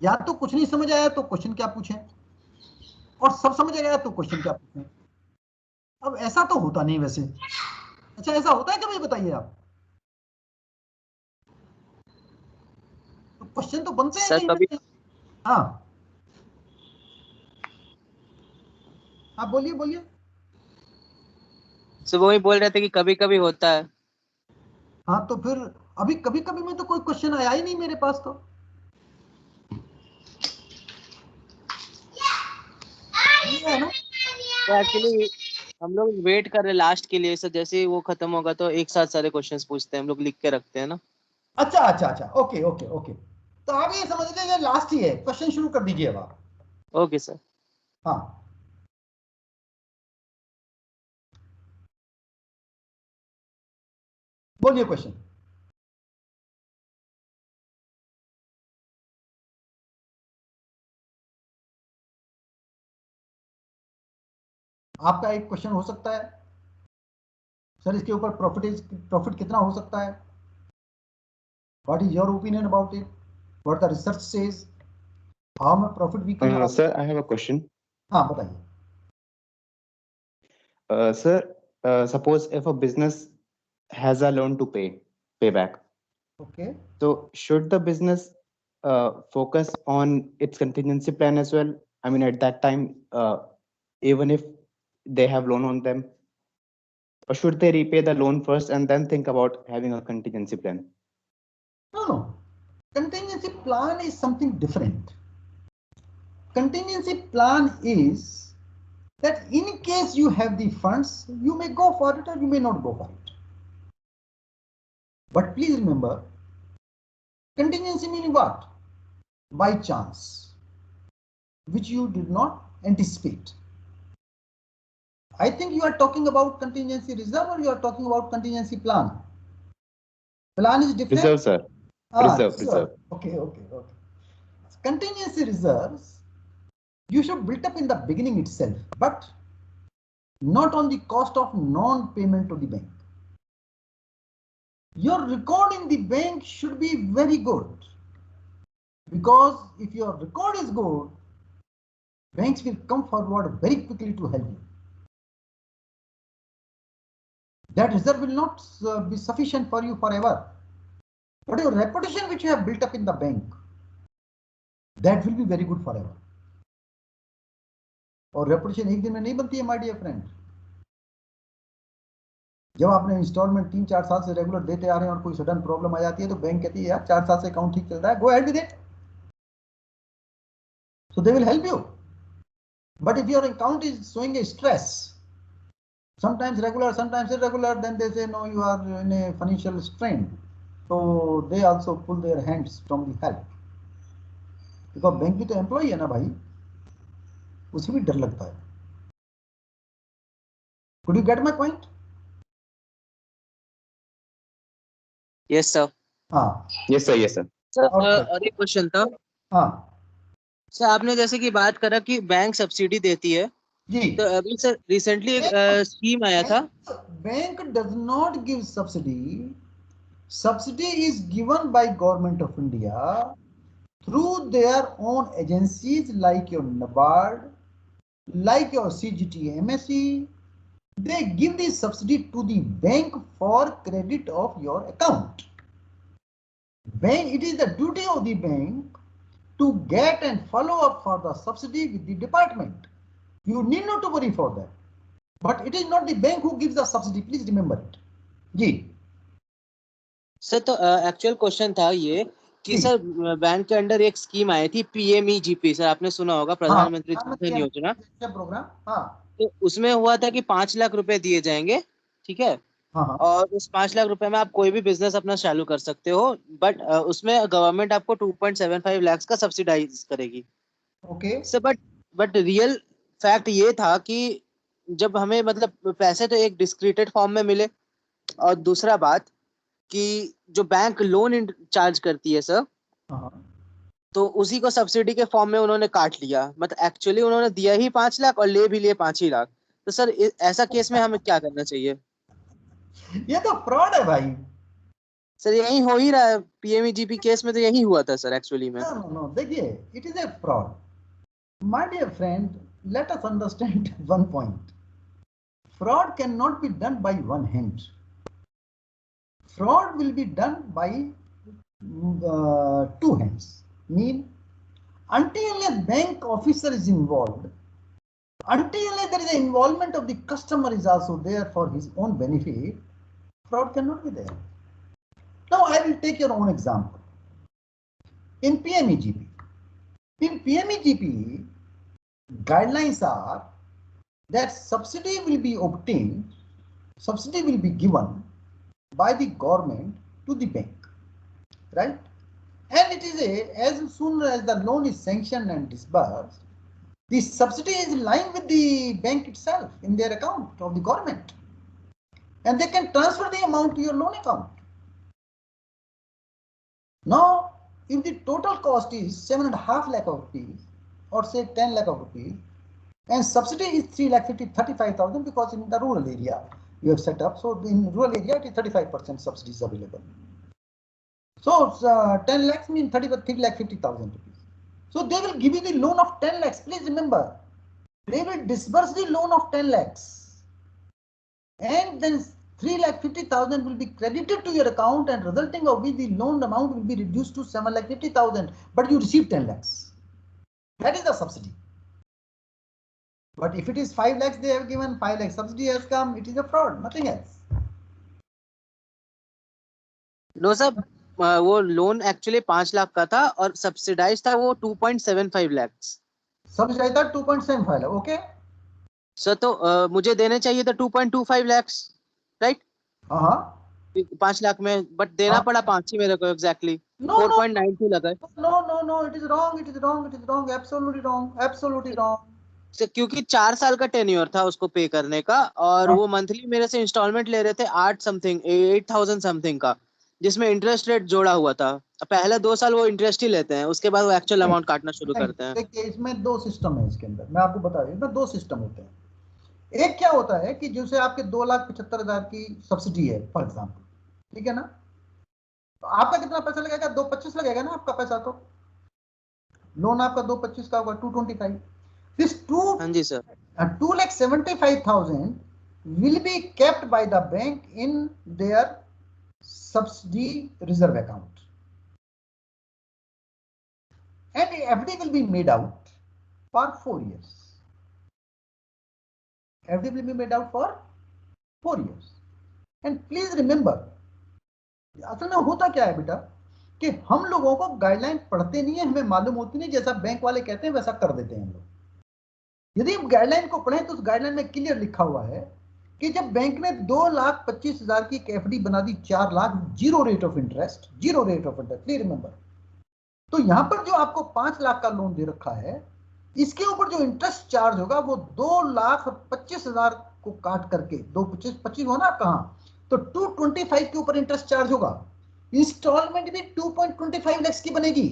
या तो कुछ नहीं समझ आया तो क्वेश्चन क्या पूछें, और सब समझ आ गया तो क्वेश्चन क्या पूछें। अब ऐसा तो होता नहीं वैसे। अच्छा, ऐसा होता है कभी, बताइए आप। तो क्वेश्चन तो बनते हैं सर, कभी हाँ, आप बोलिए बोलिए। सर वही बोल रहे थे कि कभी कभी होता है। हाँ, तो फिर अभी कभी कभी में तो कोई क्वेश्चन आया ही नहीं मेरे पास तो। है ना? तो एक्चुअली हम लोग वेट कर रहे लास्ट के लिए सर, जैसे ही वो खत्म होगा तो एक साथ सारे क्वेश्चंस पूछते हैं, हम लोग लिख के रखते हैं ना। अच्छा अच्छा अच्छा, ओके ओके ओके, तो आप ये समझ लीजिए लास्ट ही है, क्वेश्चन शुरू कर दीजिए अब आप। Okay sir. हाँ, बोलिए क्वेश्चन। आपका एक क्वेश्चन हो सकता है, सर इसके ऊपर प्रॉफिट कितना हो सकता है? What is your opinion about it? What the research says? How much profit we can. Sir, I have a question. हाँ, बताइए। Sir, suppose if a business has a loan to pay back, Okay. so should the business focus on its contingency plan as well? I mean, at that time, even if they have loan on them, or should they repay the loan first and then think about having a contingency plan? No. Contingency plan is something different. Contingency plan is that in case you have the funds, you may go for it or you may not go for it. But please remember, contingency meaning what? By chance, which you did not anticipate. I think you are talking about contingency reserve or you are talking about contingency plan? Plan is different. Reserve, sir. Reserve, Sure. reserve. Okay. Contingency reserves you should build up in the beginning itself, but not on the cost of non-payment to the bank. Your record in the bank should be very good, because if your record is good, banks will come forward very quickly to help you. That reserve will not be sufficient for you forever, but your reputation which you have built up in the bank, that will be very good forever. और reputation एक दिन में नहीं बनती है my dear friend. जब आपने instalment 3-4 साल से रेगुलर देते आ रहे हैं और कोई सडन प्रॉब्लम आ जाती है तो बैंक कहती है यार 4 साल से अकाउंट ठीक चल रहा है, go ahead with it, so they will help you. But if your account is showing A stress, sometimes regular, sometimes irregular, then they say no, you are in a financial strain, so they also pull their hands from the help, because bank भी तो employ है ना भाई, उसे भी डर लगता है। Could you get my point? Yes sir. हाँ Yes, sir. Yes, sir. Sir Okay. और एक क्वेश्चन था हाँ सर, आपने जैसे कि बात करा कि बैंक सब्सिडी देती है, जी। तो अभी सर रिसेंटली एक स्कीम आया था। Bank does not give subsidy. Subsidy is given by Government of India through their own agencies like your NABARD, like your CGT MSE. They give the subsidy to the bank for credit of your account. Bank, it is the duty of the bank to get and follow up for the subsidy with the department. You need not to worry for that. But it is not the bank who gives the subsidy. Please remember it. जी sir तो actual question था ये कि जी। Sir bank के under एक scheme आई थी PMEGP, सर आपने सुना होगा, प्रधानमंत्री जन धन योजना। प्रोग्राम। हाँ तो उसमें हुआ था कि 5 लाख रुपए दिए जाएंगे, ठीक है, हाँ और उस 5 लाख रुपए में आप कोई भी बिजनेस अपना चालू कर सकते हो, बट उसमें गवर्नमेंट आपको 2.75 लाख का सब्सिडाइज करेगी। Okay. Sir but real fact ये था कि जब हमें मतलब पैसे तो एक डिस्क्रिटेड फॉर्म में मिले, और दूसरा बात कि जो बैंक लोन चार्ज करती है सर, तो उसी को सब्सिडी के फॉर्म में उन्होंने काट लिया। मतलब एक्चुअली उन्होंने दिया ही 5 लाख और ले भी लिए 5 ही लाख। तो सर ऐसा केस में हमें क्या करना चाहिए? ये तो फ्रॉड है भाई। सर यही हो ही रहा है, PMEGP केस में तो यही हुआ था सर एक्चुअली में। नो देखिए, it is a fraud. My dear friend, let us understand one point. Fraud cannot be done by one hand. Fraud will be done by two hands. Mean, until a bank officer is involved, until there is an involvement of the customer is also there for his own benefit, fraud cannot be there. Now I will take your own example. In PMEGP, guidelines are that subsidy will be obtained, subsidy will be given by the government to the bank, right? And it is as soon as the loan is sanctioned and disbursed, the subsidy is lying with the bank itself in their account of the government, and they can transfer the amount to your loan account. Now, if the total cost is 7.5 lakh of rupees or say 10 lakh of rupees, and subsidy is 3,35,000 because in the rural area you have set up, so in rural area it is 35% subsidy is available. So 10 lakhs mean 3,50,000 rupees. So they will give you the loan of 10 lakhs. Please remember, they will disburse the loan of 10 lakhs, and then 3,50,000 will be credited to your account, and resulting of which the loan amount will be reduced to 7,50,000. But you receive 10 lakhs. That is the subsidy. But if it is 5 lakhs they have given, 5 lakhs subsidy has come, it is a fraud, nothing else. No sir, वो loan actually 5 lakh का था और subsidise था वो 2.75 lakh. Subsidise था 2.75 lakh, okay sir. तो मुझे देने चाहिए था 2.25 लाख, राइट? हाँ 5 लाख में, बट देना पड़ा 5 ही मेरे को एग्जैक्टली 4.92 लगा। No, it is wrong, absolutely wrong. क्योंकि 4 साल का टेन्योर था उसको पे करने का, और वो मंथली मेरे से इंस्टॉलमेंट ले रहे थे 8,000 समथिंग का। जिसमें इंटरेस्ट रेट जोड़ा हुआ था। पहले 2 साल वो इंटरेस्ट ही लेते हैं, उसके बाद वो एक्चुअल अमाउंट काटना शुरू करते हैं। देखिए इसमें दो सिस्टम है इसके अंदर, मैं आपको बता रही हूँ, दो सिस्टम होते हैं। एक क्या होता है कि जैसे आपके 2,75,000 की सब्सिडी है फॉर एग्जाम्पल, ठीक है ना, तो आपका कितना पैसा लगेगा? 2,25 लगेगा ना आपका पैसा, तो लोन आपका 2,25 का होगा, 225। दिस हाँ जी sir. 2,75,000 will be kept by the bank in their subsidy reserve account, and FD will be made out for 4 years. FD will be made out for 4 years. And please remember, असल में होता क्या है बेटा कि हम लोगों को गाइडलाइन पढ़ते नहीं है, हमें मालूम होती नहीं, जैसा बैंक वाले कहते हैं वैसा कर देते हैं हम लोग। यदि गाइडलाइन को पढ़ें तो उस गाइडलाइन में क्लियर लिखा हुआ है कि जब बैंक ने 2,25,000 की एफडी बना दी 4 lakh, zero rate of interest, please remember, तो यहां पर जो आपको 5 लाख का लोन दे रखा है, इसके ऊपर जो इंटरेस्ट चार्ज होगा वो 2,25,000 को काट करके 2,25 होना कहां, तो 225 के ऊपर इंटरेस्ट चार्ज होगा। इंस्टॉलमेंट भी 2.25 लाख की बनेगी।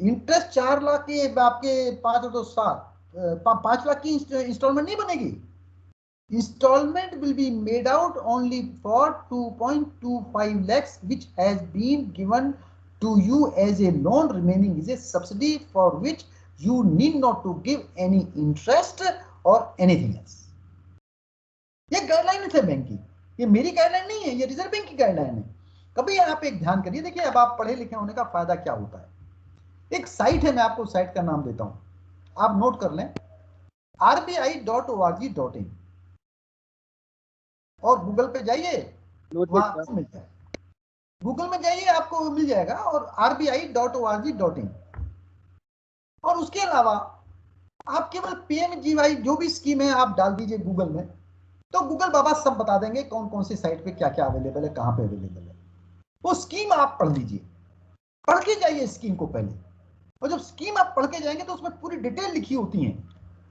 इंटरेस्ट 4 लाख की आपके 5 और 2 7 5 लाख की इंस्टॉलमेंट नहीं बनेगी। Instalment will be made out only for 2.25 lakhs which has been given to you as a loan, remaining is a subsidy for which you need not to give any interest or anything else. ये guideline है bank की, ये मेरी guideline नहीं है, ये reserve bank की guideline है। कभी आप एक ध्यान करिए, देखिए अब आप पढ़े लिखे होने का फायदा क्या होता है। एक साइट है, मैं आपको साइट का नाम देता हूं, आप नोट कर लें, rbi.org.in, और गूगल पे जाइए, वहां आपको मिल जाएगा, गूगल में जाइए आपको मिल जाएगा, और rbi.org.in। और उसके अलावा आप केवल पीएमजीवाई जो भी स्कीम है आप डाल दीजिए गूगल में, तो गूगल बाबा सब बता देंगे कौन कौन सी साइट पे क्या क्या अवेलेबल है, कहां पे अवेलेबल है। वो स्कीम आप पढ़ लीजिए, पढ़ के जाइए स्कीम को पहले, और जब स्कीम आप पढ़ के जाएंगे तो उसमें पूरी डिटेल लिखी होती है,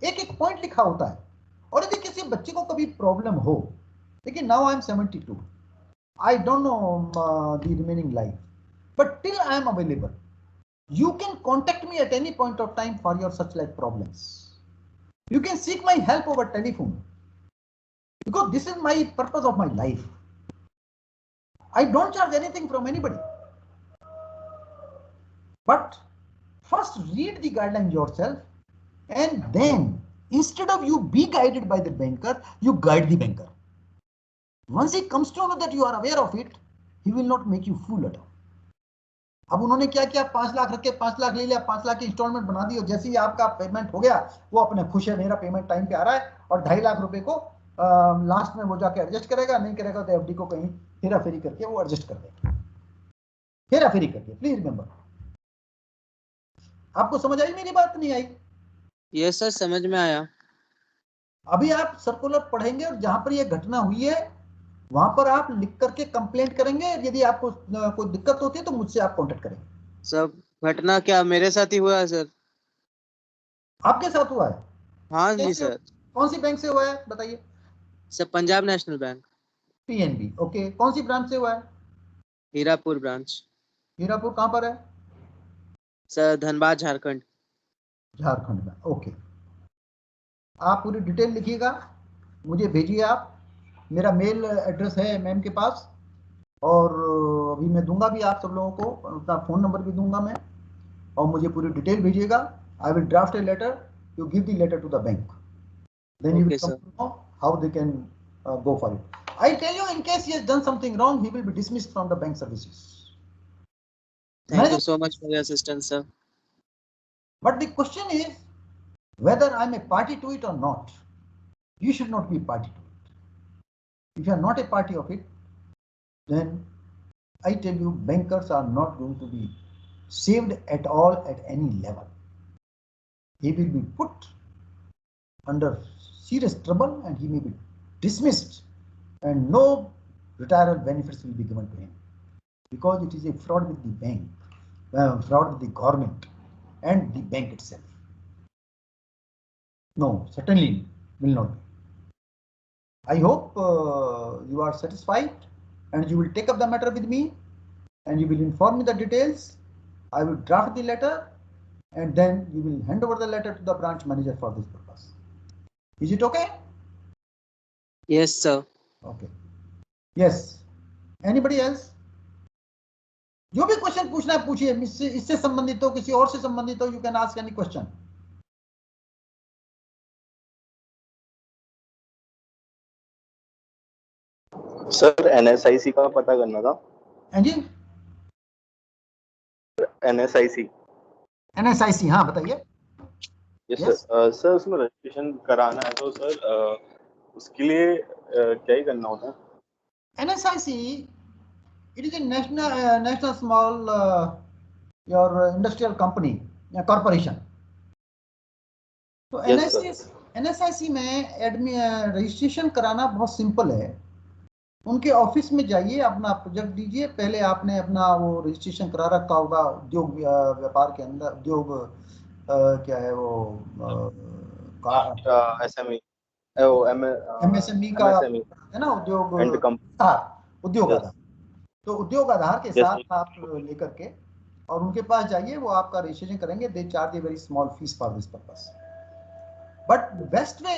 एक एक पॉइंट लिखा होता है। और यदि किसी बच्चे को कभी प्रॉब्लम हो, देखिए now I am 72, I don't know the remaining life, but till I am available, you can contact me at any point of time for your such like problems. You can seek my help over telephone, because this is my purpose of my life. I don't charge anything from anybody. But first read the guideline yourself, and then instead of you be guided by the banker, you guide the banker. Once he comes to know that you are aware of it, he will not make you fool at all. अब उन्होंने क्या किया, 5 लाख रख के 5 लाख ले लिया, 5 लाख की instalment बना दी, और जैसे ही आपका पेमेंट हो गया वो अपने खुश है, मेरा पेमेंट टाइम पे आ रहा है, और 2.5 लाख रुपए को लास्ट में वो जाके एडजस्ट करेगा, नहीं करेगा तो एफडी को कहीं हेरा फेरी करके वो एडजस्ट कर देगा, हेरा फेरी करके। प्लीज रिमेंबर, आपको समझ आई मेरी बात, नहीं आई? यस सर, समझ में आया। अभी आप सर्कुलर पढ़ेंगे और जहां पर ये घटना हुई है वहां पर आप लिख करके कंप्लेंट करेंगे, यदि आपको कोई दिक्कत होती है तो मुझसे आप कांटेक्ट करेंगे। सब घटना क्या मेरे साथ ही हुआ है सर? आपके साथ हुआ है? हाँ जी सर। कौन सी बैंक से हुआ है बताइए? Sir Punjab national bank. PNB, okay. कौन सी ब्रांच से हुआ है? हीरापुर ब्रांच। हीरापुर कहां पर है? सर धनबाद, झारखंड। झारखंड में, ओके। आप पूरी डिटेल लिखिएगा, मुझे भेजिए आप, मेरा मेल एड्रेस है मैम के पास, और अभी मैं दूंगा भी आप सब लोगों को, अपना फोन नंबर भी दूंगा मैं, और मुझे पूरी डिटेल भेजिएगा। I will draft a letter, you give the letter to the bank, then you will come to know how they can go for it. I tell you, in case he has done something wrong, he will be dismissed from the bank services. Thank you so much for your assistance, sir. But the question is whether I'm a party to it or not. You should not be party to it. If you are not a party of it, then I tell you, bankers are not going to be saved at all at any level. He will be put under serious trouble, and he may be dismissed, and no retirement benefits will be given to him, because it is a fraud with the bank, fraud with the government and the bank itself. No, certainly will not be. I hope you are satisfied, and you will take up the matter with me and you will inform me the details. I will draft the letter and then you will hand over the letter to the branch manager for this purpose. Is it okay? Yes, sir. Okay. Yes. Anybody else? जो भी question पूछना है पूछिए, इससे संबंधित हो, किसी और से संबंधित हो, you can ask any question. Sir NSIC का पता करना था. हाँ जी, NSIC. NSIC, हाँ बताइए. Yes sir. सर उसमें रजिस्ट्रेशन कराना है तो सर उसके लिए क्या ही करना होता है? NSIC, it is a national small your industrial company, corporation. तो Yes, NSIC में रजिस्ट्रेशन कराना बहुत सिंपल है. उनके ऑफिस में जाइए, अपना प्रोजेक्ट दीजिए. पहले आपने अपना वो रजिस्ट्रेशन करा रखा होगा उद्योग व्यापार के अंदर, उद्योग क्या है वो SME, MSME का है ना, उद्योग आधार. तो उद्योग आधार के साथ आप लेकर के और उनके पास जाइए, वो आपका रजिस्ट्रेशन करेंगे. They charge a very small fees for this purpose. But best way,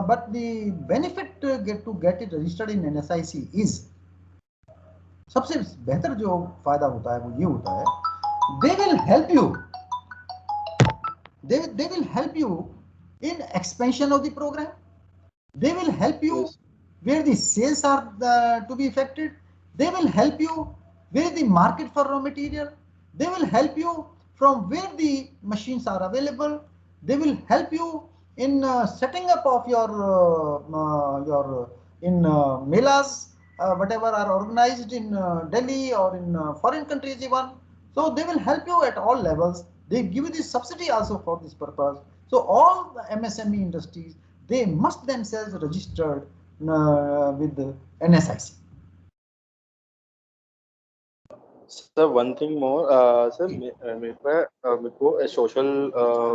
but the benefit to get it registered in NSIC is, सबसे बेहतर जो फायदा होता है वो ये होता है, they will help you. They will help you in expansion of the program. They will help you where the sales are to be affected. They will help you where the market for raw material. They will help you from where the machines are available. They will help you in setting up of your melas, whatever are organized in Delhi or in foreign countries even. So they will help you at all levels. They give you the subsidy also for this purpose. So all the MSME industries, they must themselves registered with the NSIC. Sir, one thing more, sir, मेरे को social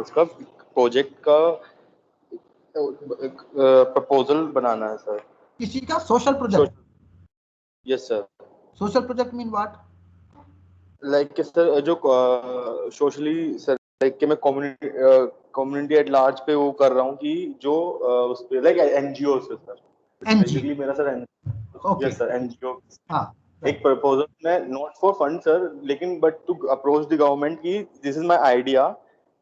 उसका project का proposal बनाना है sir. किस चीज का? social project? Yes sir. Social project mean what? Like sir, जो socially sir, like कि मैं community at large पे वो कर रहा हूँ कि जो उस पे like NGO से sir. Basically मेरा sir Okay. Yes sir, NGO. हाँ. एक प्रपोजल में नॉट फॉर फंड सर, लेकिन but to approach the government की this is my idea,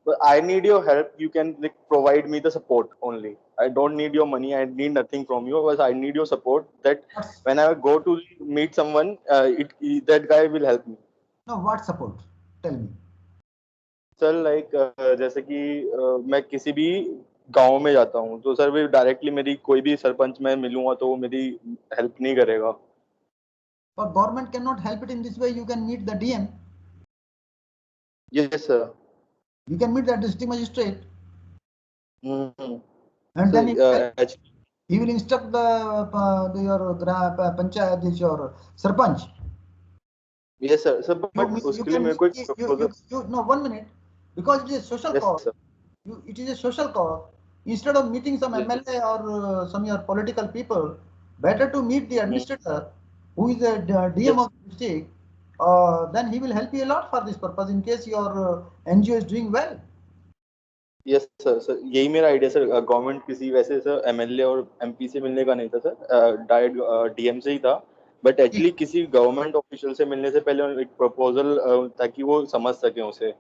but I need your help. You can provide me the support only. I don't need your money, I need nothing from you, बस I need your support that when I go to meet someone that guy will help me. No, what support? Tell me. Sir like जैसे कि मैं किसी भी गांव में जाता हूँ तो सर भी डायरेक्टली मेरी कोई भी सरपंच में मिलूंगा तो वो मेरी हेल्प नहीं करेगा. But government cannot help it in this way. You can meet the DM. Yes sir. You can meet the district magistrate. Mm-hmm. And so, then he will instruct your panchayat, your sarpanch. Yes sir. So but उसके लिए मेरे को एक no, 1 minute, because it is a social cause. It is a social cause. Instead of meeting some MLA or some your political people, better to meet the administrator who is a DM of the district. Then he will help you a lot for this purpose in case your NGO is doing well. Yes sir. Sir यही मेरा idea sir. Government किसी वैसे sir MLA और MP से मिलने का नहीं था सर, डायरेक्ट DM से ही था. बट एक्चुअली किसी गवर्नमेंट ऑफिशियल से मिलने से पहले एक प्रपोजल ताकि वो समझ सके उसे.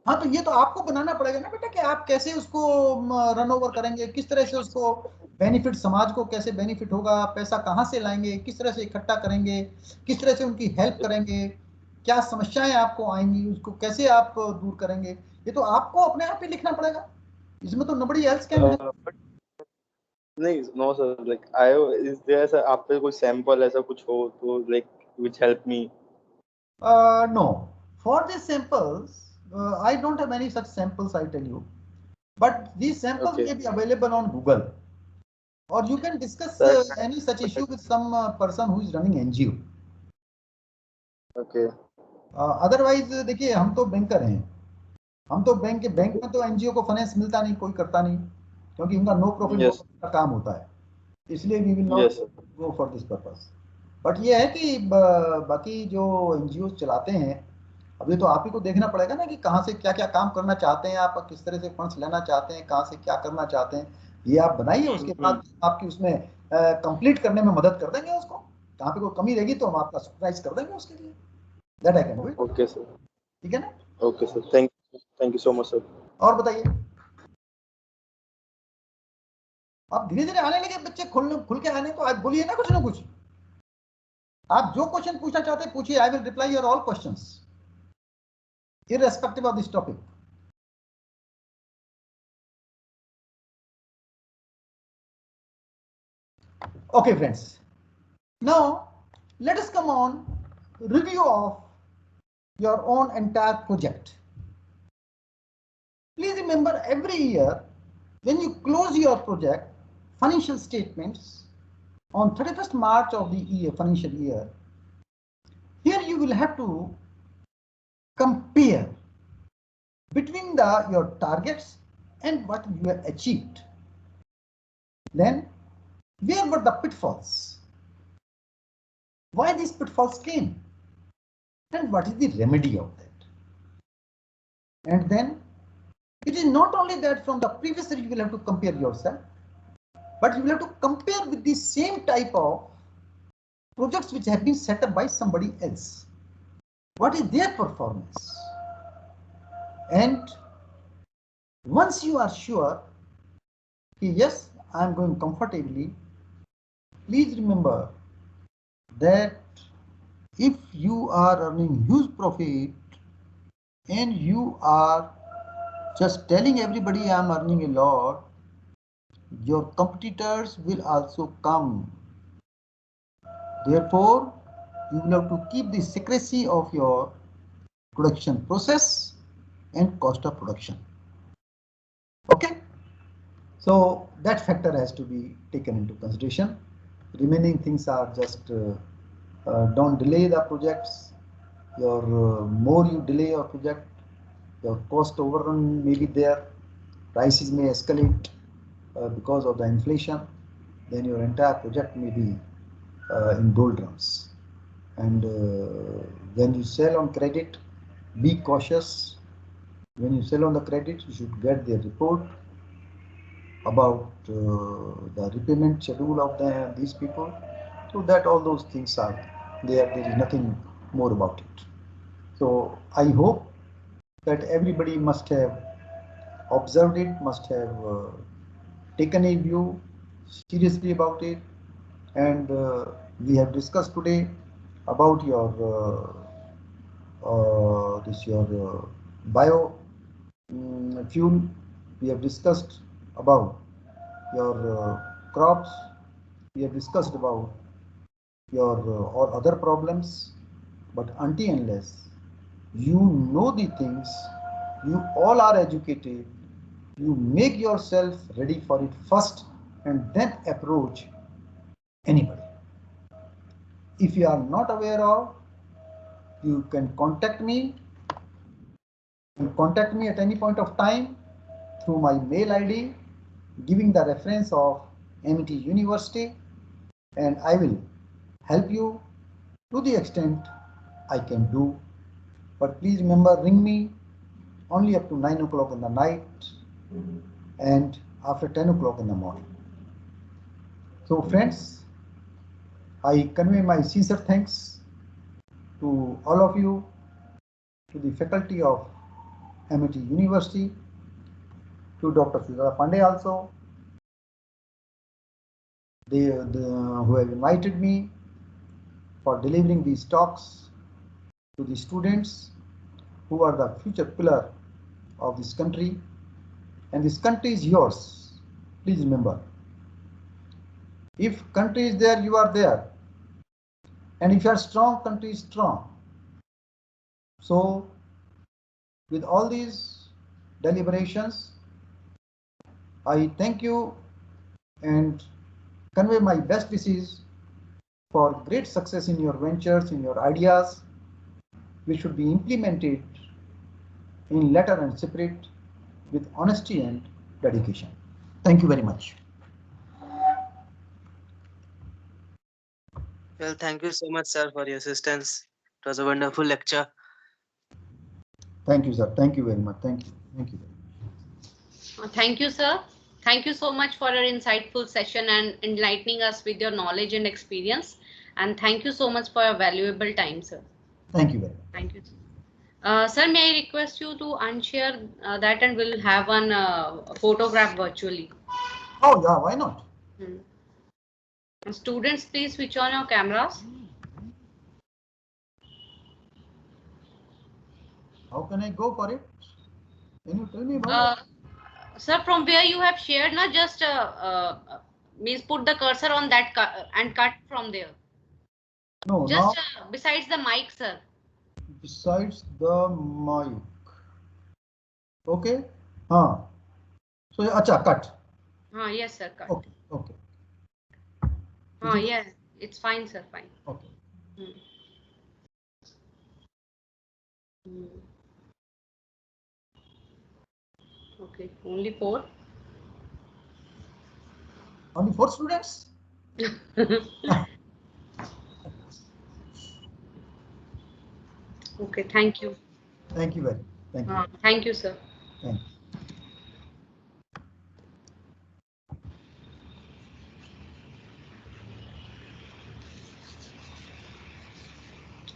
हाँ, तो ये तो आपको बनाना पड़ेगा ना बेटा कि आप कैसे उसको रन ओवर करेंगे, किस तरह से उसको बेनिफिट, समाज को कैसे बेनिफिट होगा, पैसा कहाँ से लाएंगे, किस तरह से इकट्ठा करेंगे, किस तरह से उनकी हेल्प करेंगे, क्या समस्याएं आपको आएंगी, उसको कैसे आप दूर करेंगे. ये तो आपको अपने आप ही लिखना पड़ेगा. इसमें तो nobody else can help. नहीं, no sir, like I is there sir, आप पे कोई सैंपल ऐसा कुछ हो तो like which help me. No, for these samples I don't have any such samples, I tell you, but these samples may be available on Google, or you can discuss any such issue with some person who is running NGO. Okay. Otherwise देखिए, हम तो banker हैं, हम तो bank में तो NGO को finance मिलता नहीं, कोई करता नहीं, क्योंकि उनका नो प्रॉफिट का काम होता है. इसलिए we will not go for this purpose. But ये है कि बाकी जो एनजीओ चलाते हैं, अभी तो आप ही को देखना पड़ेगा ना कि कहाँ से क्या क्या काम करना चाहते हैं आप, किस तरह से फंड्स लेना चाहते हैं, कहाँ से क्या करना चाहते हैं, ये आप बनाइए। उसके बाद आपकी उसमें कंप्लीट करने में मदद कर देंगे उसको। कहाँ पे कोई कमी रहेगी तो हम आपका सरप्राइज कर देंगे उसके लिए। That I can do it. Okay sir. ठीक है ना? Okay sir, thank you so much sir. और बताइए, आप धीरे धीरे आने लगे बच्चे, खुल के आने को। आज बोलिए ना कुछ ना कुछ। आप जो क्वेश्चन पूछना चाहते हैं पूछिए, I will reply your all questions irrespective of this topic. Okay friends, now let us come on review of your own entire project. Please remember, every year when you close your project financial statements on 31st March of the year, financial year, here you will have to compare between your targets and what you have achieved. Then where were the pitfalls? Why these pitfalls came? And what is the remedy of that? And then it is not only that from the previous year you will have to compare yourself, but you will have to compare with the same type of projects which have been set up by somebody else. What is their performance? And once you are sure, yes, I am going comfortably, please remember that if you are earning huge profit and you are just telling everybody I am earning a lot, your competitors will also come. Therefore, you will have to keep the secrecy of your production process and cost of production. Okay? So that factor has to be taken into consideration. Remaining things are just don't delay the projects. Your more you delay your project, your cost overrun may be there, prices may escalate because of the inflation, then your entire project may be in doldrums. And when you sell on credit, be cautious. When you sell on the credit, you should get the report about the repayment schedule of these people, so that all those things are there. There is nothing more about it. So I hope that everybody must have observed it, must have taken a view seriously about it, and we have discussed today about your bio fuel. We have discussed about your crops. We have discussed about your all other problems. But until unless you know the things, you all are educated, you make yourself ready for it first and then approach anybody. If you are not aware of, you can contact me. You contact me at any point of time through my mail ID, giving the reference of MIT University, and I will help you to the extent I can do. But please remember, ring me only up to 9 o'clock in the night and after 10 o'clock in the morning. So friends, I convey my sincere thanks to all of you, to the faculty of MIT University, to Dr. Sridhar Pandey also, who have invited me for delivering these talks to the students who are the future pillar of this country. And this country is yours. Please remember, if country is there, you are there. And if you are strong, country is strong. So with all these deliberations, I thank you and convey my best wishes for great success in your ventures, in your ideas, which should be implemented in letter and spirit with honesty and dedication. Thank you very much. Well, thank you so much, sir, for your assistance. It was a wonderful lecture. Thank you, sir. Thank you very much. Thank you. Thank you very much. Thank you, sir. Thank you so much for your insightful session and enlightening us with your knowledge and experience. And thank you so much for your valuable time, sir. Thank you very much. Thank you. Sir, may I request you to unshare that and we'll have one photograph virtually. Oh, yeah, why not? Students, please switch on your cameras. How can I go for it? Can you tell me about it? Sir, from where you have shared, not just means put the cursor on that and cut from there. No, Just now besides the mic, sir. besides the mic. Okay. So acha, cut. Yes, sir. Cut. Okay. Okay. Yeah, it's fine, sir. Fine. Okay. Okay. Only 4. Only 4 students? Okay. Thank you. Thank you very much. Thank you. Thank you, sir. Thank you.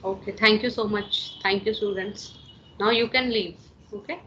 Okay. Thank you so much. Thank you, students. Now you can leave. Okay.